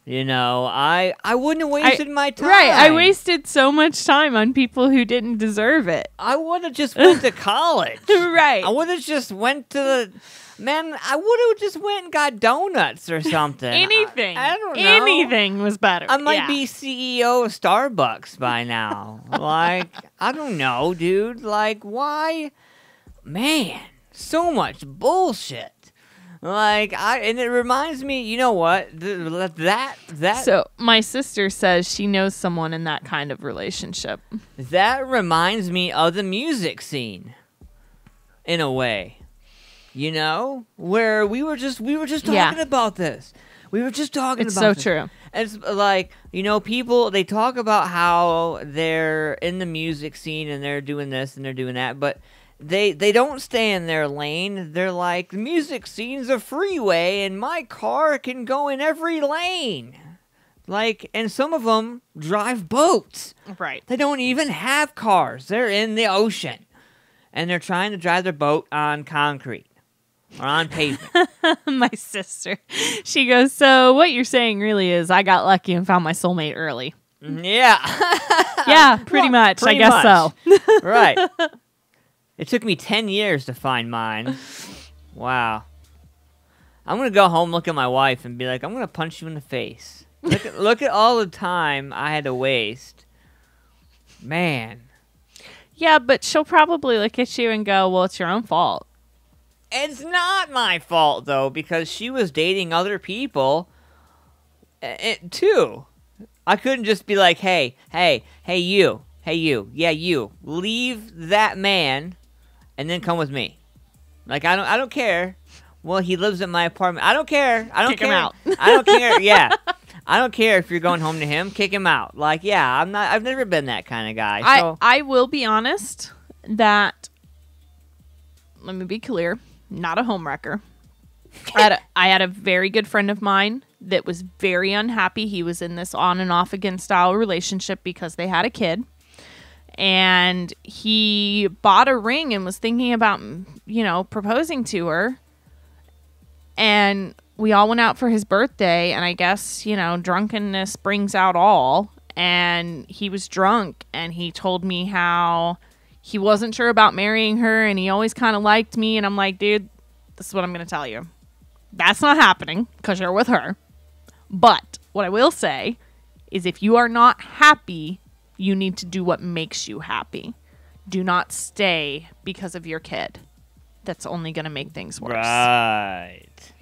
you know, I wouldn't have wasted my time. Right. I wasted so much time on people who didn't deserve it. I would have just went to college. Right. I would have just went to the... Man, I would have just went and got donuts or something. Anything. I don't know. Anything was better. I might be CEO of Starbucks by now. Like, I don't know, dude. Like, why? Man, so much bullshit. Like, and it reminds me, you know what? That. So, my sister says she knows someone in that kind of relationship. That reminds me of the music scene, in a way. You know, where we were just talking about this. We were just talking It's about so true. It's like, you know, people, they talk about how they're in the music scene and they're doing this and they're doing that, but they don't stay in their lane. They're like, the music scene's a freeway and my car can go in every lane. Like, and some of them drive boats. Right. They don't even have cars. They're in the ocean. And they're trying to drive their boat on concrete. Or on pavement. My sister. She goes, so what you're saying really is I got lucky and found my soulmate early. Yeah. Yeah, pretty much. I guess so. Right. It took me 10 years to find mine. Wow. I'm going to go home, look at my wife, and be like, I'm going to punch you in the face. Look at all the time I had to waste. Man. Yeah, but she'll probably look at you and go, well, it's your own fault. It's not my fault, though, because she was dating other people, too. I couldn't just be like, hey, you, yeah, you, leave that man, and then come with me. Like, I don't care. Well, he lives in my apartment. I don't care. Kick him out. I don't care. Yeah. I don't care if you're going home to him. Kick him out. Like, yeah, I've never been that kind of guy. So. I will be honest that, let me be clear, not a homewrecker. I had a very good friend of mine that was very unhappy. He was in this on and off again style relationship because they had a kid. And he bought a ring and was thinking about, proposing to her. And we all went out for his birthday. And I guess, drunkenness brings out all. And he was drunk. And he told me how he wasn't sure about marrying her. And he always kind of liked me. And I'm like, dude, This is what I'm going to tell you. That's not happening because you're with her. But what I will say is if you are not happy, you need to do what makes you happy. Do not stay because of your kid. That's only going to make things worse. Right.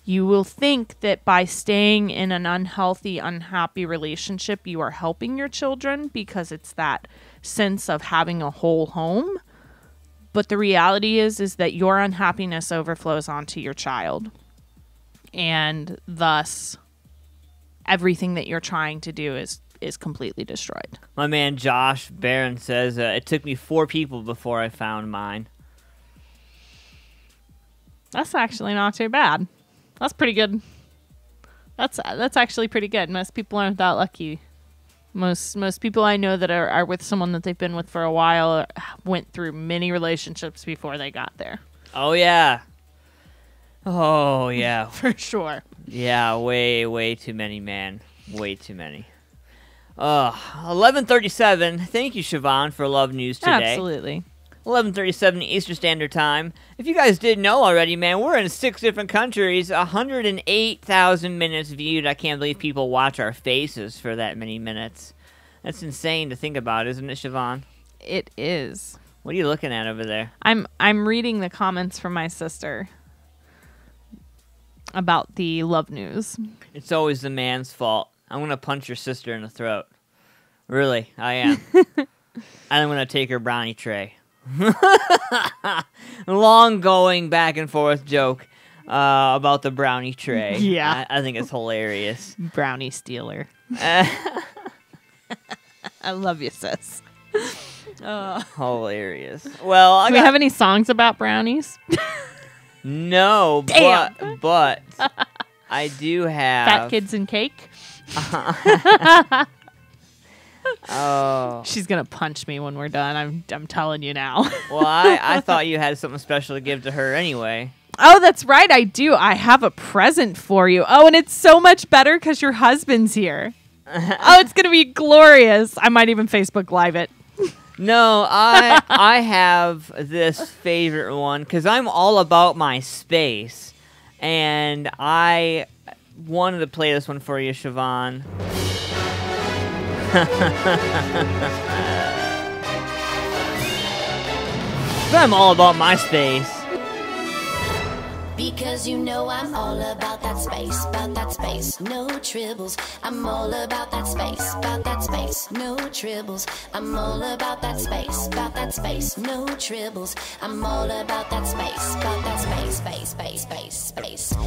You will think that by staying in an unhealthy, unhappy relationship, you are helping your children because it's that sense of having a whole home. But the reality is that your unhappiness overflows onto your child. And thus, everything that you're trying to do is completely destroyed. My man Josh Barron says, it took me 4 people before I found mine. That's actually not too bad. That's pretty good. That's actually pretty good. Most people aren't that lucky. Most people I know that are with someone that they've been with for a while went through many relationships before they got there. Oh, yeah. Oh, yeah. For sure. Yeah, way too many, man. Way too many. 11:37. Thank you, Siobhan, for Love News today. Absolutely. 11:37 Eastern Standard Time. If you guys didn't know already, man, we're in 6 different countries, 108,000 minutes viewed. I can't believe people watch our faces for that many minutes. That's insane to think about, isn't it, Siobhan? It is. What are you looking at over there? I'm reading the comments from my sister about the Love News. It's always the man's fault. I'm going to punch your sister in the throat. Really, I am. I'm going to take her brownie tray. Long going back and forth joke about the brownie tray. Yeah. I think it's hilarious. Brownie stealer. I love you, sis. Hilarious. Well, Do we have any songs about brownies? No, Damn. but I do have Fat kids and cake? Oh. She's going to punch me when we're done. I'm telling you now. Well, I thought you had something special to give to her anyway. Oh, that's right. I do. I have a present for you. Oh, and it's so much better because your husband's here. Oh, it's going to be glorious. I might even Facebook Live it. No, I have this favorite one because I'm all about my space. And I wanted to play this one for you, Siobhan. I'm all about my space. Because you know I'm all about that space, no tribbles. I'm all about that space, no tribbles. I'm all about that space, no tribbles. I'm all about that space.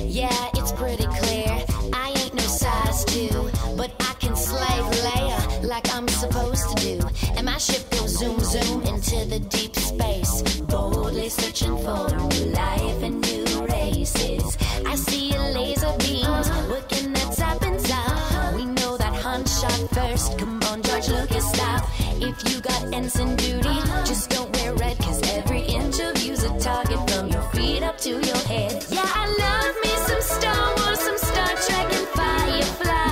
Yeah, it's pretty clear. I ain't no size 2, but I can slave layer like I'm supposed to do. And my ship goes zoom into the deep space, boldly searching for new life and new races. I see your laser beams working that top and top. We know that hunt shot first. Come on, George Lucas, stop. If you got ensign duty, just don't wear red, cause every inch of you's a target from your feet up to your head. Yeah, I love me some Star Wars, some Star Trek and Firefly.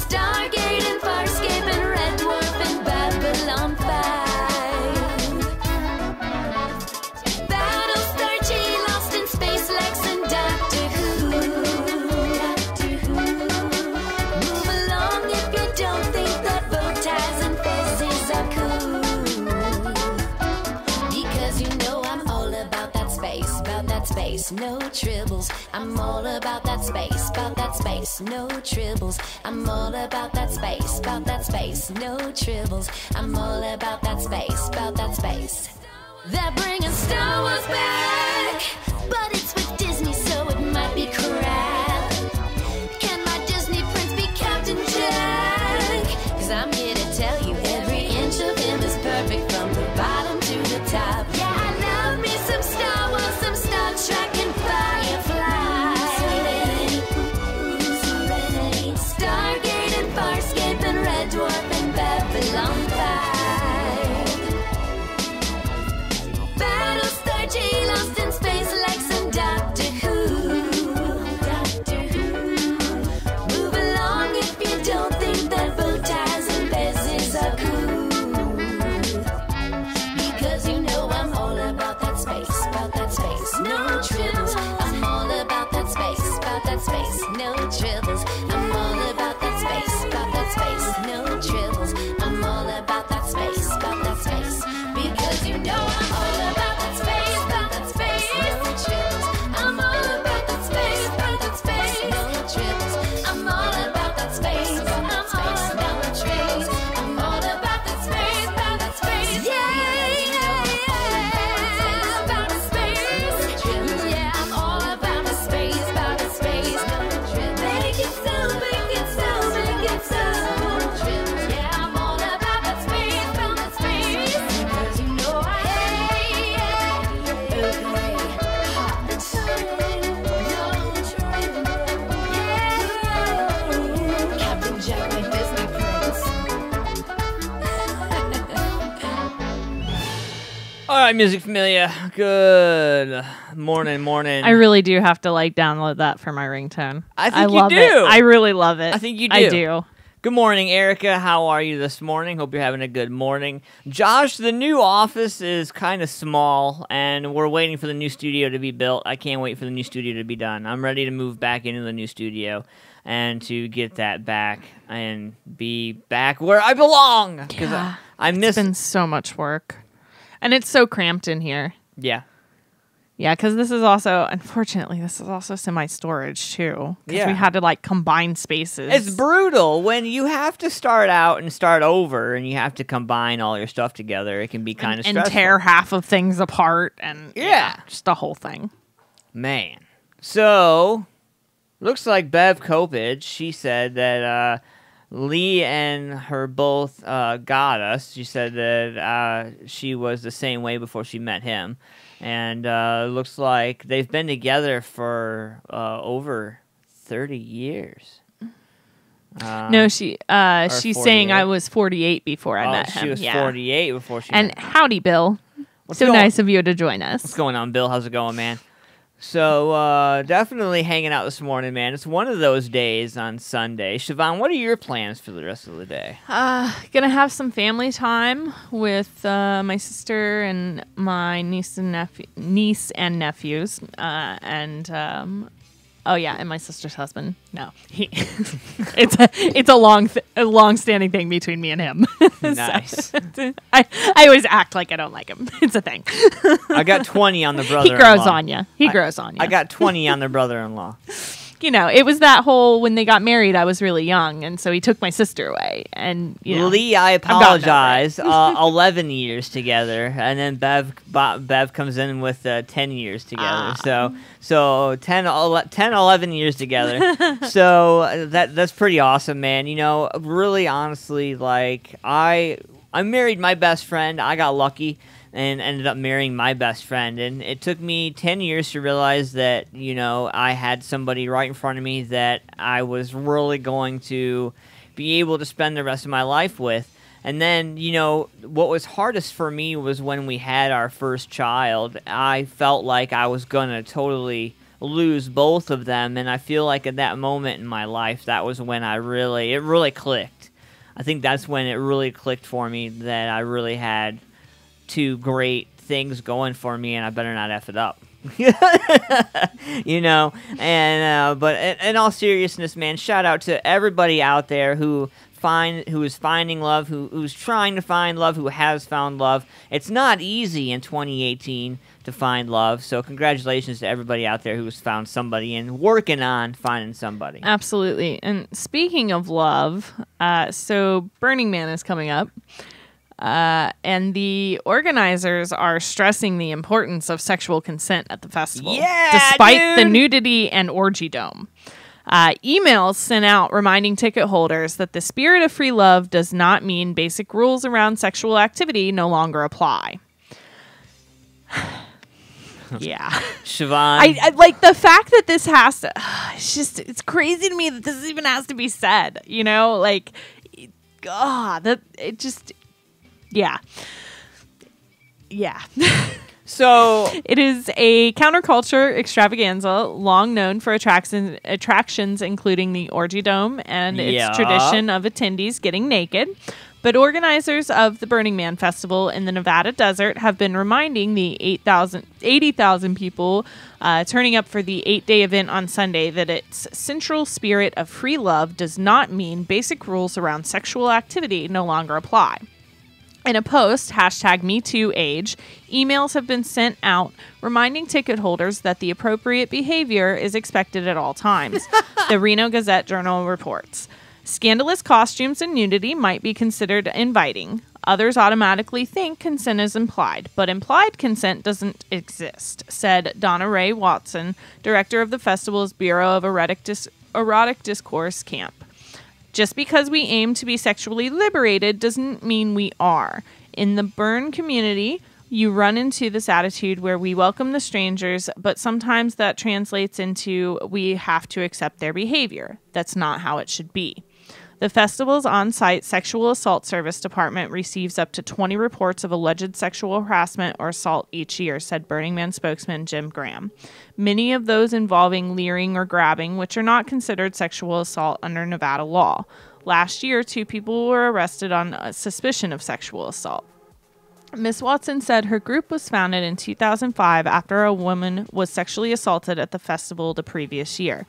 Stargate and Farscape and Red Dwarf and Babylon 5. Battlestar G, Lost in Space, Lex and Doctor Who. Move along if you don't think that bow ties and fezes are cool. Because you know I'm all about that space, no tribbles. I'm all about that space, no tribbles. I'm all about that space, no tribbles. I'm all about that space. They're bringing Star Wars back, but it's with Disney, so it might be crap. Can my Disney prince be Captain Jack? Cause I'm here to tell you every inch of him is perfect from the bottom to the top. Yeah, I love me some Star Wars, some Star Trek and Firefly. Stargate and Farscape and Red Dwarf and Babylon 5. Battlestar G, Lost right, Music Familia. Good morning. I really do have to like download that for my ringtone. I think you love do. It. I really love it. I think you do. I do. Good morning, Erica. How are you this morning? Hope you're having a good morning. Josh, the new office is kind of small, and we're waiting for the new studio to be built. I can't wait for the new studio to be done. I'm ready to move back into the new studio and to get that back and be back where I belong. Yeah. I miss It's been so much work. And it's so cramped in here. Yeah. Yeah, because this is also, unfortunately, semi-storage, too. Because Yeah. we had to, like, combine spaces. It's brutal when you have to start out and start over and you have to combine all your stuff together. It can be kind of and stressful. tear half of things apart. And Yeah. just the whole thing. Man. So, looks like Bev Kopich, she said that Lee and her both got us. She said that she was the same way before she met him. And looks like they've been together for over 30 years. No, she's 48. saying I was 48 before I met him. She was Yeah. 48 before she And met him. howdy, Bill. What's So going- nice of you to join us. What's going on, Bill? How's it going, man? So, definitely hanging out this morning, man. It's one of those days on Sunday. Siobhan, what are your plans for the rest of the day? Gonna have some family time with my sister and my niece and nephews, and my sister's husband. No, it's a long-standing thing between me and him. Nice. I always act like I don't like him. It's a thing. I got 20 on the He brother-in-law. grows on you. He grows on you. I got 20 on the brother-in-law. You know, it was that whole when they got married. I was really young, and so he took my sister away. And you know, Lee, I gotten over apologize. 11 years together, and then Bev comes in with 10 years together. So 10, 11 years together. So that's pretty awesome, man. You know, really, honestly, like I married my best friend. I got lucky and ended up marrying my best friend. And it took me 10 years to realize that, you know, I had somebody right in front of me that I was really going to be able to spend the rest of my life with. And then, you know, what was hardest for me was when we had our first child. I felt like I was going to totally lose both of them. And I feel like at that moment in my life, that was when it really clicked. I think that's when it really clicked for me that I really had two great things going for me, and I better not F it up. You know, and but in all seriousness, man, shout out to everybody out there who is finding love, who's trying to find love, who has found love. It's not easy in 2018 to find love, so congratulations to everybody out there who's found somebody and working on finding somebody. Absolutely. And speaking of love, so Burning Man is coming up. And the organizers are stressing the importance of sexual consent at the festival. Yeah, despite the dude. nudity and orgy dome. Emails sent out reminding ticket holders that the spirit of free love does not mean basic rules around sexual activity no longer apply. Yeah. Siobhan, I like the fact that this has to, it's crazy to me that this even has to be said, you know, like, yeah. so It is a counterculture extravaganza long known for attractions including the orgy dome and Yeah. its tradition of attendees getting naked. But organizers of the Burning Man Festival in the Nevada desert have been reminding the 80,000 people turning up for the 8-day event on Sunday that its central spirit of free love does not mean basic rules around sexual activity no longer apply. In a post, #MeTooAge, emails have been sent out reminding ticket holders that the appropriate behavior is expected at all times, the Reno Gazette-Journal reports. Scandalous costumes and nudity might be considered inviting. Others automatically think consent is implied, but implied consent doesn't exist, said Donna Ray Watson, director of the festival's Bureau of Erotic Discourse Camp. Just because we aim to be sexually liberated doesn't mean we are. In the Burn community, you run into this attitude where we welcome the strangers, but sometimes that translates into we have to accept their behavior. That's not how it should be. The festival's on-site sexual assault service department receives up to 20 reports of alleged sexual harassment or assault each year, said Burning Man spokesman Jim Graham. Many of those involving leering or grabbing, which are not considered sexual assault under Nevada law. Last year, 2 people were arrested on suspicion of sexual assault. Ms. Watson said her group was founded in 2005 after a woman was sexually assaulted at the festival the previous year.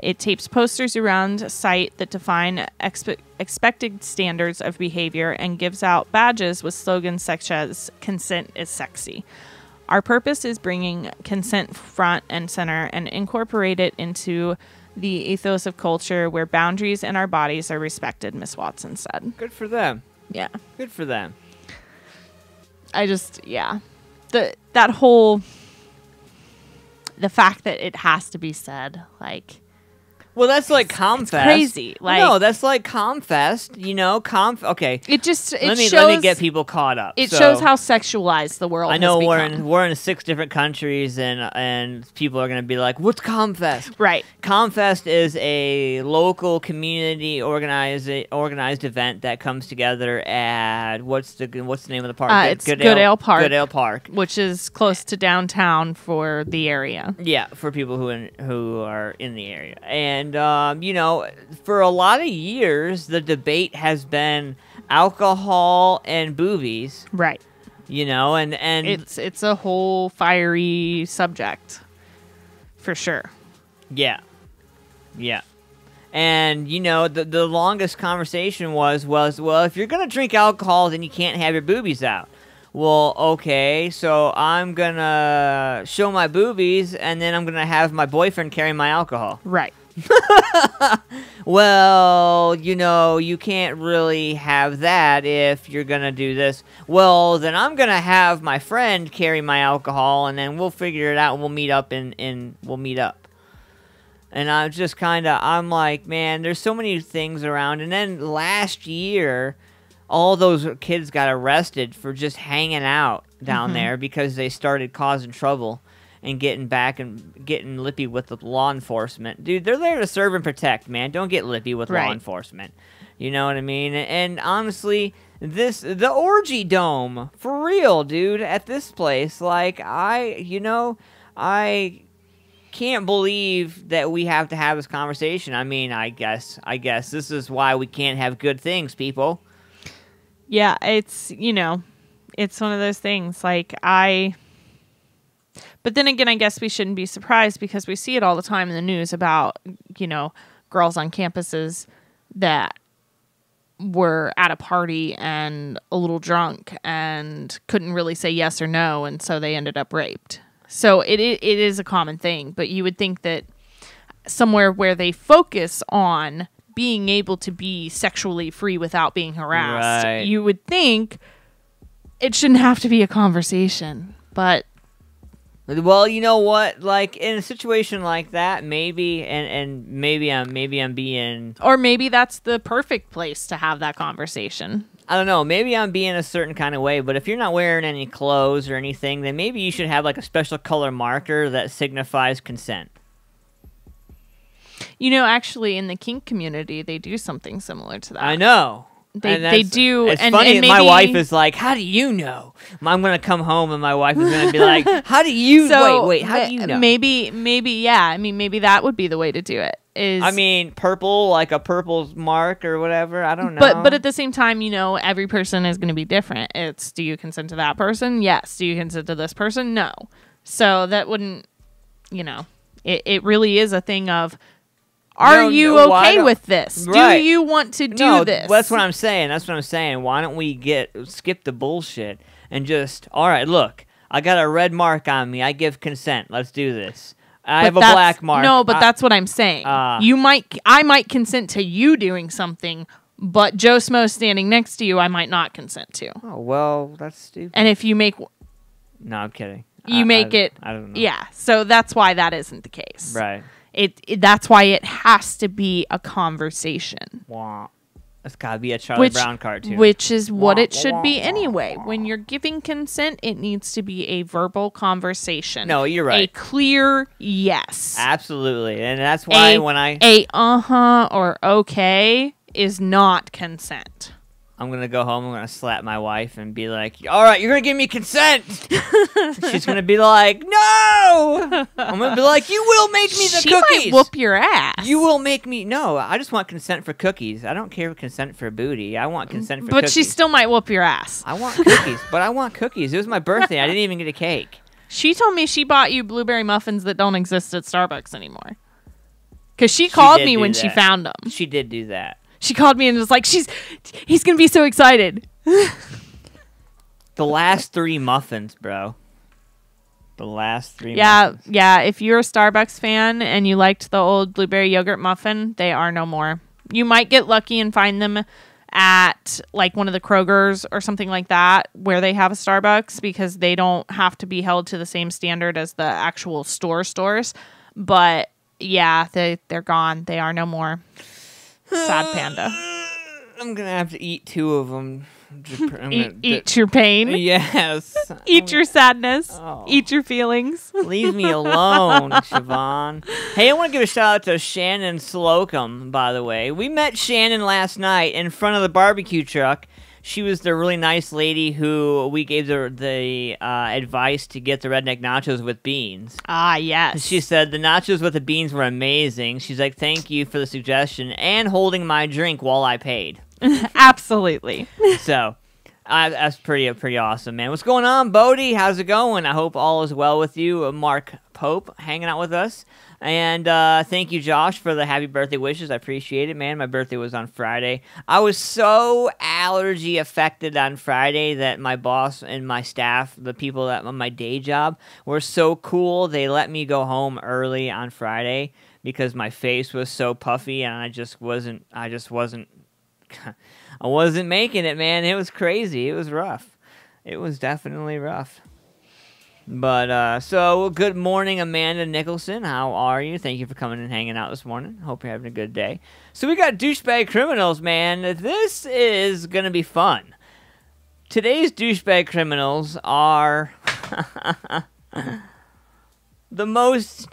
It tapes posters around site that define expected standards of behavior and gives out badges with slogans such as "Consent is sexy." Our purpose is bringing consent front and center and incorporate it into the ethos of culture where boundaries and our bodies are respected, Ms. Watson said. Good for them. Yeah. Good for them. That whole, the fact that it has to be said, like, Well, that's like Comfest. crazy. Like, no, that's like Comfest. You know, Okay, it just let me shows, get people caught up. It So, shows how sexualized the world. I know has we're become. in 6 different countries, and people are gonna be like, "What's Comfest?" Right. Comfest is a local community organized event that comes together at what's the name of the park? It's Goodale Park. Goodale Park. Which is close to downtown for the area. Yeah, for people who are in the area. And, you know, for a lot of years, the debate has been alcohol and boobies, Right. you know, and It's a whole fiery subject, for sure. yeah. And, you know, the longest conversation was, well, if you're going to drink alcohol, then you can't have your boobies out. Well, okay, so I'm going to show my boobies, and then I'm going to have my boyfriend carry my alcohol. Right. Well, you know, you can't really have that if you're going to do this. Well, then I'm going to have my friend carry my alcohol, and then we'll figure it out, and we'll meet up we'll meet up. And I'm just I'm like, man, there's so many things around. And then last year, all those kids got arrested for just hanging out down there because they started causing trouble and getting lippy with the law enforcement. Dude, they're there to serve and protect, man. Don't get lippy with law Right. enforcement. You know what I mean? And honestly, the orgy dome, for real, dude, at this place, like, I can't believe that we have to have this conversation. I mean, I guess this is why we can't have good things, people. Yeah, it's, you know, it's one of those things. Like, but then again, I guess we shouldn't be surprised because we see it all the time in the news about, you know, girls on campuses that were at a party and a little drunk and couldn't really say yes or no, and so they ended up raped. So it is a common thing, but you would think that somewhere where they focus on being able to be sexually free without being harassed, Right. you would think it shouldn't have to be a conversation. But Well, you know what? Like, in a situation like that, maybe, and maybe I'm being, or maybe that's the perfect place to have that conversation. I don't know, maybe I'm being a certain kind of way, but if you're not wearing any clothes or anything, then maybe you should have, like, a special color marker that signifies consent. You know, actually, in the kink community, they do something similar to that. I know. They And that's- do. It's and, funny. and My maybe- wife is like, "How do you know?" I'm gonna come home and my wife is gonna be like, "How do you? So, wait. How do you know?" Maybe, yeah. I mean, maybe that would be the way to do it. I mean, purple, like a purple mark or whatever. I don't know. But at the same time, you know, every person is going to be different. It's, do you consent to that person? Yes. Do you consent to this person? No. So that wouldn't, you know, it really is a thing of, are you okay with this? Right. Do you want to do this? That's what I'm saying. Why don't we skip the bullshit and just, all right, look, I got a red mark on me. I give consent. Let's do this. I have a black mark. No, but that's what I'm saying. I might consent to you doing something, but Joe Smo standing next to you, I might not consent to. Oh, well, that's stupid. And if you make, No, I'm kidding. I don't know. Yeah. So that's why that isn't the case. Right. That's why it has to be a conversation. Wah. That's gotta be a Charlie Brown cartoon. Which is what Wah, it should wah, be wah, anyway. When you're giving consent, it needs to be a verbal conversation. No, you're right. A clear yes. Absolutely, and that's why when I or okay is not consent. I'm going to go home. I'm going to slap my wife and be like, all right, you're going to give me consent. She's going to be like, no. I'm going to be like, you will make me the She cookies. might whoop your ass. You will make me. No, I just want consent for cookies. I don't care for consent for booty. I want consent for But cookies. she still might whoop your ass. I want cookies, but I want cookies. It was my birthday. I didn't even get a cake. She told me she bought you blueberry muffins that don't exist at Starbucks anymore. Because she called did me do when she that. found them. She did do that. She called me and was like, he's going to be so excited. The last 3 muffins, bro. The last 3 Yeah, muffins. yeah. If you're a Starbucks fan and you liked the old blueberry yogurt muffin, they are no more. You might get lucky and find them at like one of the Krogers or something like that where they have a Starbucks because they don't have to be held to the same standard as the actual stores. But yeah, they're gone. They are no more. Sad panda. I'm going to have to eat 2 of them. Eat your pain. Yes. Eat your sadness. Oh. Eat your feelings. Leave me alone, Siobhan. Hey, I want to give a shout out to Shannon Slocum, by the way. We met Shannon last night in front of the barbecue truck. She was the really nice lady who we gave the advice to get the redneck nachos with beans. Ah, yes. She said the nachos with the beans were amazing. She's like, thank you for the suggestion and holding my drink while I paid. Absolutely. So, that's pretty awesome, man. What's going on, Bodie? How's it going? I hope all is well with you. Mark Pope hanging out with us. And thank you, Josh, for the happy birthday wishes. I appreciate it, man. My birthday was on Friday. I was so allergy affected on Friday that my boss and my staff, the people that on my day job, were so cool. They let me go home early on Friday because my face was so puffy and I wasn't making it, man. It was crazy. It was rough. It was definitely rough. But, so, good morning, Amanda Nicholson. How are you? Thank you for coming and hanging out this morning. Hope you're having a good day. So, we got douchebag criminals, man. This is going to be fun. Today's douchebag criminals are the most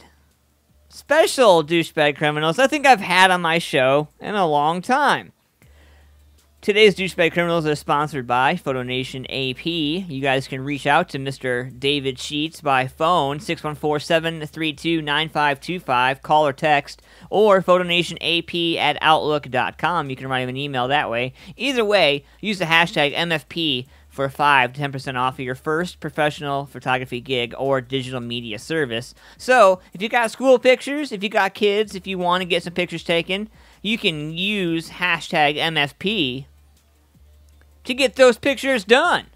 special douchebag criminals I think I've had on my show in a long time. Today's douchebag criminals are sponsored by PhotoNation AP. You guys can reach out to Mr. David Sheets by phone, 614-732-9525, call or text, or photonationap@outlook.com. You can write him an email that way. Either way, use the hashtag MFP for 5 to 10% off of your first professional photography gig or digital media service. So, if you got school pictures, if you got kids, if you want to get some pictures taken, you can use hashtag MFP to get those pictures done.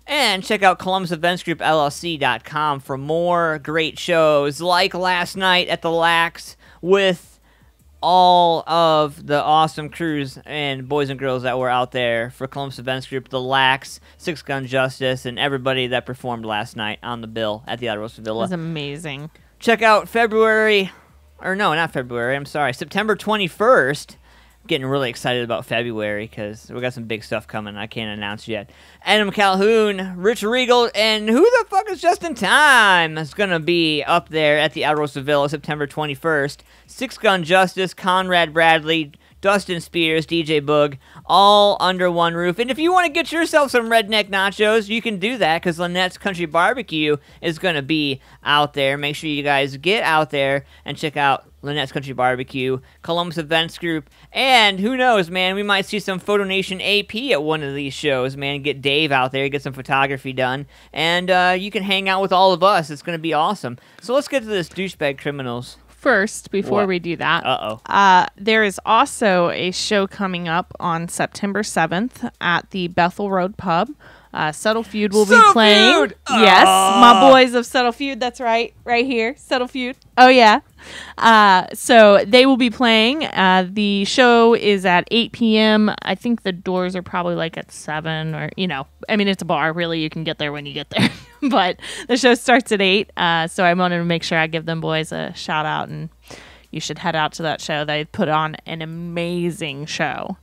And check out ColumbusEventsGroupLLC.com for more great shows like last night at the Lax with all of the awesome crews and boys and girls that were out there for Columbus Events Group, the Lax, Six Gun Justice, and everybody that performed last night on the bill at the Alderosa It Villa. was amazing. Check out September 21st. Getting really excited about February because we got some big stuff coming I can't announce yet. Adam Calhoun, Rich Regal, and who the fuck is Just in Time is going to be up there at the Alderosa Villa September 21st. Six Gun Justice, Conrad Bradley, Dustin Spears, DJ Boog, all under one roof. And if you want to get yourself some redneck nachos, you can do that because Lynette's Country Barbecue is going to be out there. Make sure you guys get out there and check out Lynette's Country Barbecue, Columbus Events Group, and who knows, man, we might see some PhotoNation AP at one of these shows, man. Get Dave out there, get some photography done, and you can hang out with all of us. It's going to be awesome. So let's get to this douchebag criminals. First, before What? we do that, Uh-oh. there is also a show coming up on September 7th at the Bethel Road Pub. Subtle Feud will be Subtle playing. Feud! Yes, my boys of Subtle Feud. That's right here. Subtle Feud. Oh, yeah. So they will be playing. The show is at 8 p.m. I think the doors are probably like at 7 or, it's a bar. Really, you can get there when you get there. But the show starts at 8. So I wanted to make sure I give them boys a shout out, and you should head out to that show. They put on an amazing show.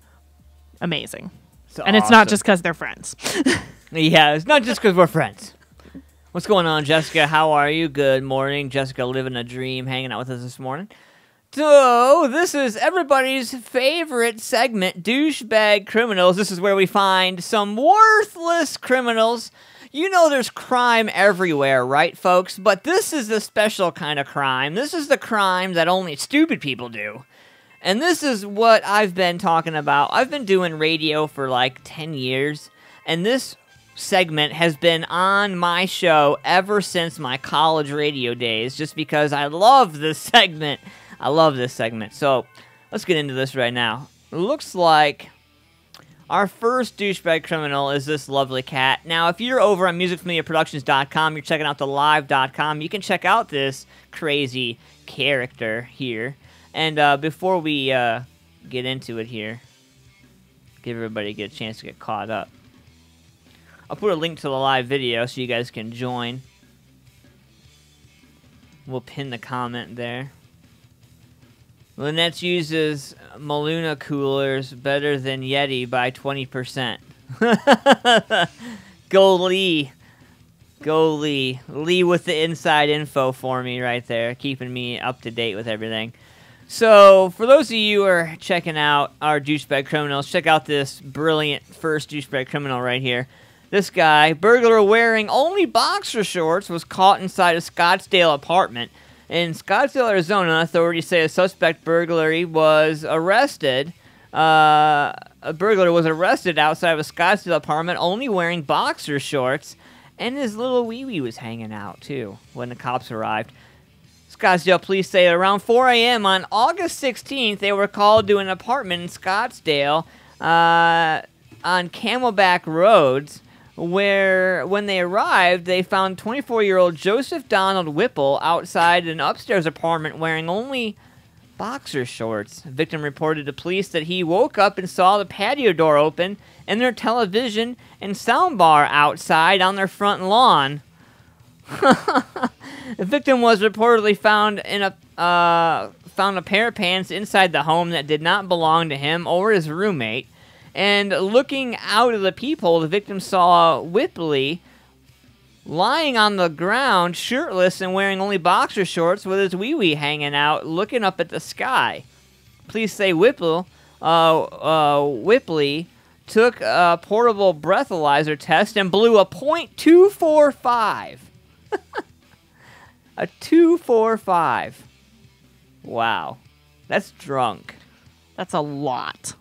Amazing. And it's not just because they're friends. Yeah, it's not just because we're friends. What's going on, Jessica? How are you? Good morning. Jessica living a dream, hanging out with us this morning. So, this is everybody's favorite segment, Douchebag Criminals. This is where we find some worthless criminals. You know there's crime everywhere, right, folks? But this is a special kind of crime. This is the crime that only stupid people do. And this is what I've been talking about. I've been doing radio for like 10 years, and this segment has been on my show ever since my college radio days, just because I love this segment. I love this segment. So, let's get into this right now. It looks like our first douchebag criminal is this lovely cat. Now, if you're over on musicfamiliaproductions.com, you're checking out the live.com, you can check out this crazy character here. And before we get into it here, give everybody a chance to get caught up. I'll put a link to the live video so you guys can join. We'll pin the comment there. Lynette's uses Maluna coolers better than Yeti by 20%. Go Lee. Go Lee. Lee with the inside info for me right there, keeping me up to date with everything. So, for those of you who are checking out our douchebag criminals, check out this brilliant first douchebag criminal right here. This guy, burglar wearing only boxer shorts, was caught inside a Scottsdale apartment. In Scottsdale, Arizona, authorities say a suspect burglary was arrested. A burglar was arrested outside of a Scottsdale apartment only wearing boxer shorts, and his little wee-wee was hanging out, too, when the cops arrived. Scottsdale police say at around 4 a.m. on August 16th, they were called to an apartment in Scottsdale on Camelback Roads, where when they arrived, they found 24-year-old Joseph Donald Whipple outside an upstairs apartment wearing only boxer shorts. The victim reported to police that he woke up and saw the patio door open and their television and soundbar outside on their front lawn. The victim was reportedly found a pair of pants inside the home that did not belong to him or his roommate. And looking out of the peephole, the victim saw Whippley lying on the ground, shirtless and wearing only boxer shorts with his wee-wee hanging out, looking up at the sky. Police say Whippley took a portable breathalyzer test and blew a .245. A 245. Wow. That's drunk. That's a lot.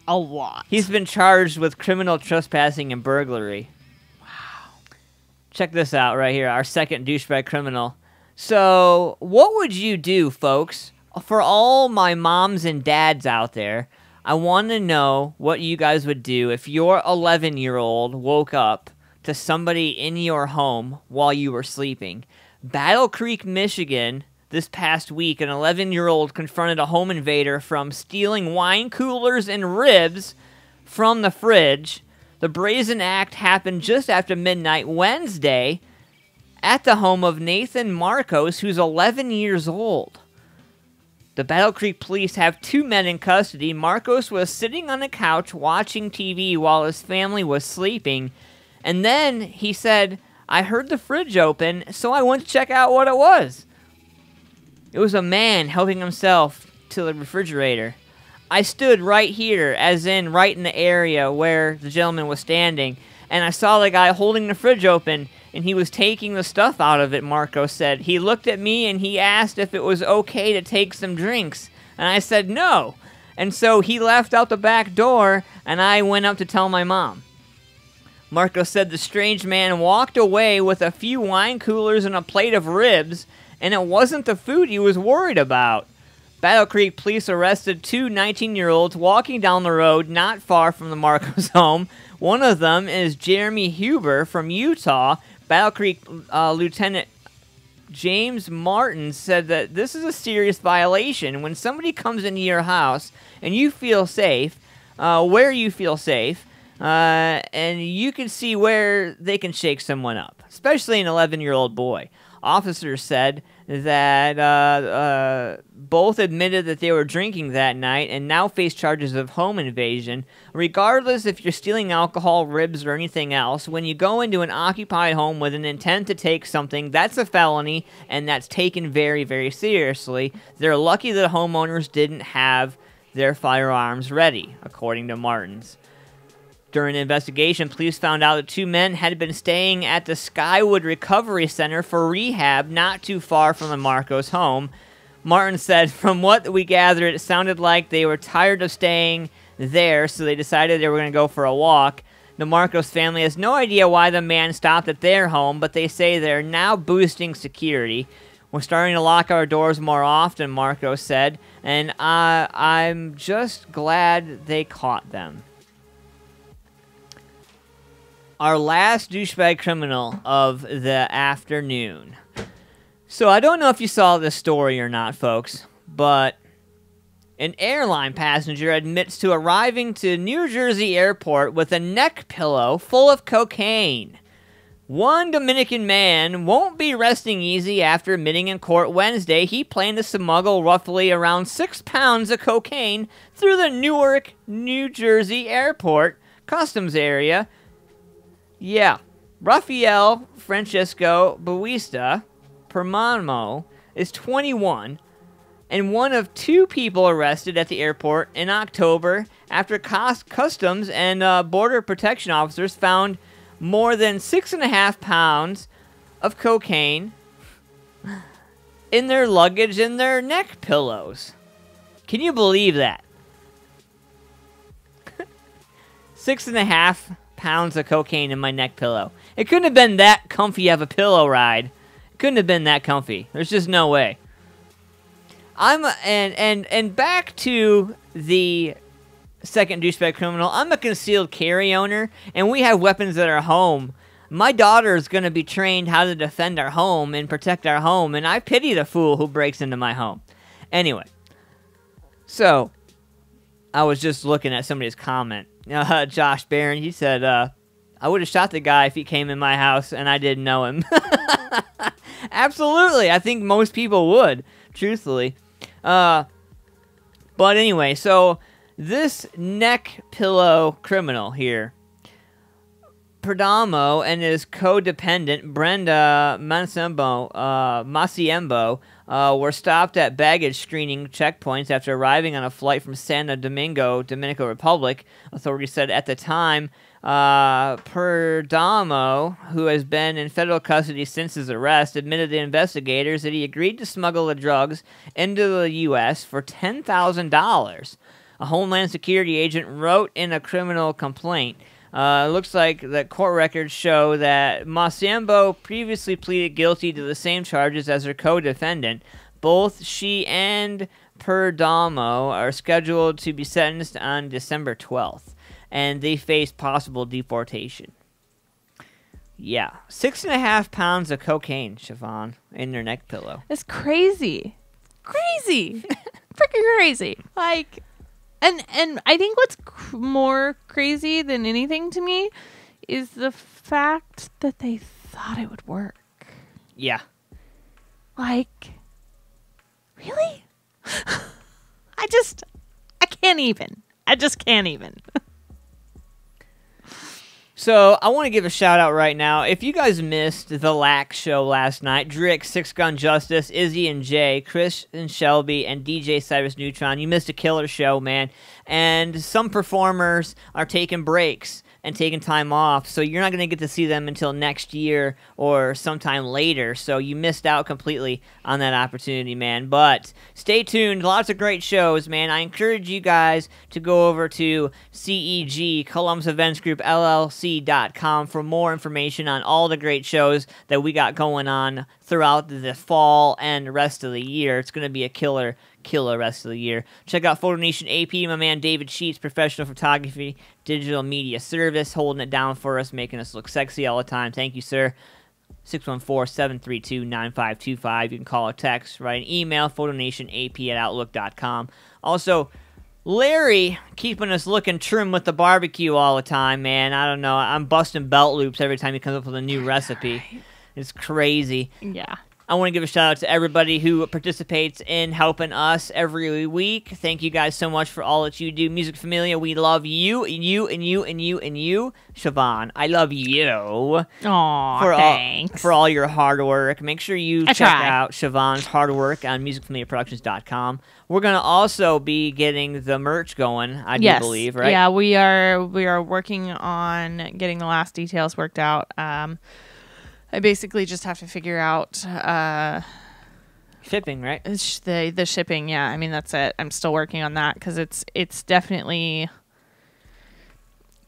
A lot. He's been charged with criminal trespassing and burglary. Wow. Check this out right here, our second douchebag criminal. So, what would you do, folks? For all my moms and dads out there, I want to know what you guys would do if your 11-year-old woke up to somebody in your home while you were sleeping. Battle Creek, Michigan, this past week, an 11-year-old confronted a home invader from stealing wine coolers and ribs from the fridge. The brazen act happened just after midnight Wednesday at the home of Nathan Marcos, who's 11 years old. The Battle Creek police have two men in custody. Marcos was sitting on the couch watching TV while his family was sleeping, and then he said, "I heard the fridge open, so I went to check out what it was." It was a man helping himself to the refrigerator. I stood right here, as in right in the area where the gentleman was standing, and I saw the guy holding the fridge open, and he was taking the stuff out of it, Marco said. He looked at me, and he asked if it was okay to take some drinks, and I said no. And so he left out the back door, and I went up to tell my mom. Marco said the strange man walked away with a few wine coolers and a plate of ribs, and it wasn't the food he was worried about. Battle Creek police arrested two 19-year-olds walking down the road not far from the Marcos home. One of them is Jeremy Huber from Utah. Battle Creek Lieutenant James Martin said that this is a serious violation. When somebody comes into your house and you feel safe, where you feel safe, and you can see where they can shake someone up, especially an 11-year-old boy. Officers said that both admitted that they were drinking that night and now face charges of home invasion. Regardless if you're stealing alcohol, ribs, or anything else, when you go into an occupied home with an intent to take something, that's a felony, and that's taken very, very seriously. They're lucky that homeowners didn't have their firearms ready, according to Martins. During the investigation, police found out that 2 men had been staying at the Skywood Recovery Center for rehab not too far from the Marcos home. Martin said, "From what we gathered, it sounded like they were tired of staying there, so they decided they were going to go for a walk." The Marcos family has no idea why the man stopped at their home, but they say they're now boosting security. "We're starting to lock our doors more often," Marcos said, "and I'm just glad they caught them." Our last douchebag criminal of the afternoon. So I don't know if you saw this story or not, folks, but an airline passenger admits to arriving to New Jersey airport with a neck pillow full of cocaine. One Dominican man won't be resting easy after admitting in court Wednesday he planned to smuggle roughly around 6 pounds of cocaine through the Newark, New Jersey airport customs area. Yeah, Rafael Francisco Buista Permamo is 21 and one of 2 people arrested at the airport in October after customs and border protection officers found more than 6.5 pounds of cocaine in their luggage and their neck pillows. Can you believe that? 6.5 pounds of cocaine in my neck pillow. It couldn't have been that comfy of a pillow ride. It couldn't have been that comfy. There's just no way. And back to the second douchebag criminal. I'm a concealed carry owner, and we have weapons at our home. My daughter is going to be trained how to defend our home and protect our home, and I pity the fool who breaks into my home. Anyway, so I was just looking at somebody's comment. Josh Barron, he said, I would have shot the guy if he came in my house and I didn't know him. Absolutely. I think most people would, truthfully. But anyway, so this neck pillow criminal here, Perdomo and his codependent, Brenda Maciembo, were stopped at baggage screening checkpoints after arriving on a flight from Santo Domingo, Dominican Republic. Authorities said at the time, Perdomo, who has been in federal custody since his arrest, admitted to investigators that he agreed to smuggle the drugs into the U.S. for $10,000. A Homeland Security agent wrote in a criminal complaint. It looks like the court records show that Maciembo previously pleaded guilty to the same charges as her co-defendant. Both she and Perdomo are scheduled to be sentenced on December 12th, and they face possible deportation. Yeah, 6.5 pounds of cocaine, Siobhan, in their neck pillow. It's crazy. Crazy. Freaking crazy. Like... And I think what's more crazy than anything to me is the fact that they thought it would work. Yeah. Like, really? I can't even. I just can't even. So, I want to give a shout out right now. If you guys missed the Lax show last night, Drick, Six Gun Justice, Izzy and Jay, Chris and Shelby, and DJ Cyrus Neutron, you missed a killer show, man. And some performers are taking breaks and taking time off, so you're not going to get to see them until next year or sometime later, so you missed out completely on that opportunity, man. But stay tuned. Lots of great shows, man. I encourage you guys to go over to CEG, Columbus Events Group, LLC.com for more information on all the great shows that we got going on throughout the fall and rest of the year. It's going to be a killer rest of the year. Check out Photo Nation AP, my man David Sheets, professional photography, digital media service, holding it down for us, making us look sexy all the time. Thank you, sir. 614-732-9525. You can call or text, write an email, photonationap@outlook.com. Also, Larry keeping us looking trim with the barbecue all the time, man. I don't know. I'm busting belt loops every time he comes up with a new recipe. Right. It's crazy. Yeah. I want to give a shout out to everybody who participates in helping us every week. Thank you guys so much for all that you do. Music Familia, we love you, and you, and you, and you, and you. Siobhan, I love you. Aw, thanks. For all your hard work. Make sure you check try. out Siobhan's hard work on musicfamiliaproductions.com. We're going to also be getting the merch going, I do believe, right? Yeah, we are working on getting the last details worked out. I basically just have to figure out Shipping, right? the shipping. Yeah, I mean that's it. I'm still working on that because it's definitely,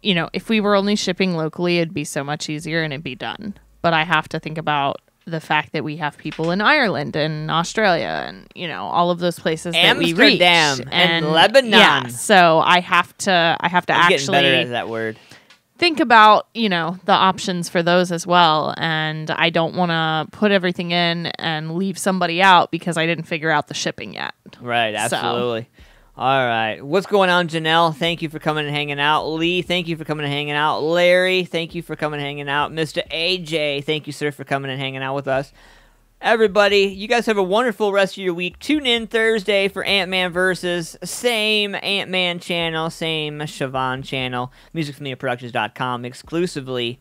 you know, if we were only shipping locally, it'd be so much easier and it'd be done. But I have to think about the fact that we have people in Ireland and Australia and, you know, all of those places that we reach. Amsterdam and Lebanon. Yeah, so I have to I'm actually getting better at that word. think about, you know, the options for those as well. And I don't want to put everything in and leave somebody out because I didn't figure out the shipping yet. Right, So- absolutely. All right. What's going on, Janelle? Thank you for coming and hanging out. Lee, thank you for coming and hanging out. Larry, thank you for coming and hanging out. Mr. AJ, thank you, sir, for coming and hanging out with us. Everybody, you guys have a wonderful rest of your week. Tune in Thursday for Antman Versus. Same Antman channel, same Siobhan channel. MusicFamiliaProductions.com, exclusively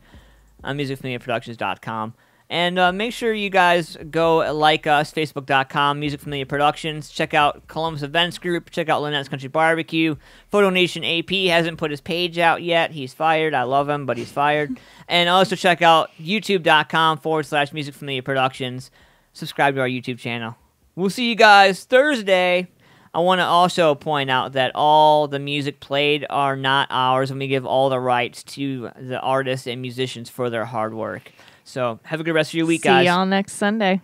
on MusicFamiliaProductions.com. And make sure you guys go like us, Facebook.com, Music Familia Productions. Check out Columbus Events Group. Check out Lynette's Country Barbecue. Photo Nation AP hasn't put his page out yet. He's fired. I love him, but he's fired. And also check out YouTube.com/Music Familia Productions. Subscribe to our YouTube channel. We'll see you guys Thursday. I want to also point out that all the music played are not ours, and we give all the rights to the artists and musicians for their hard work. So have a good rest of your week, guys. See y'all next Sunday.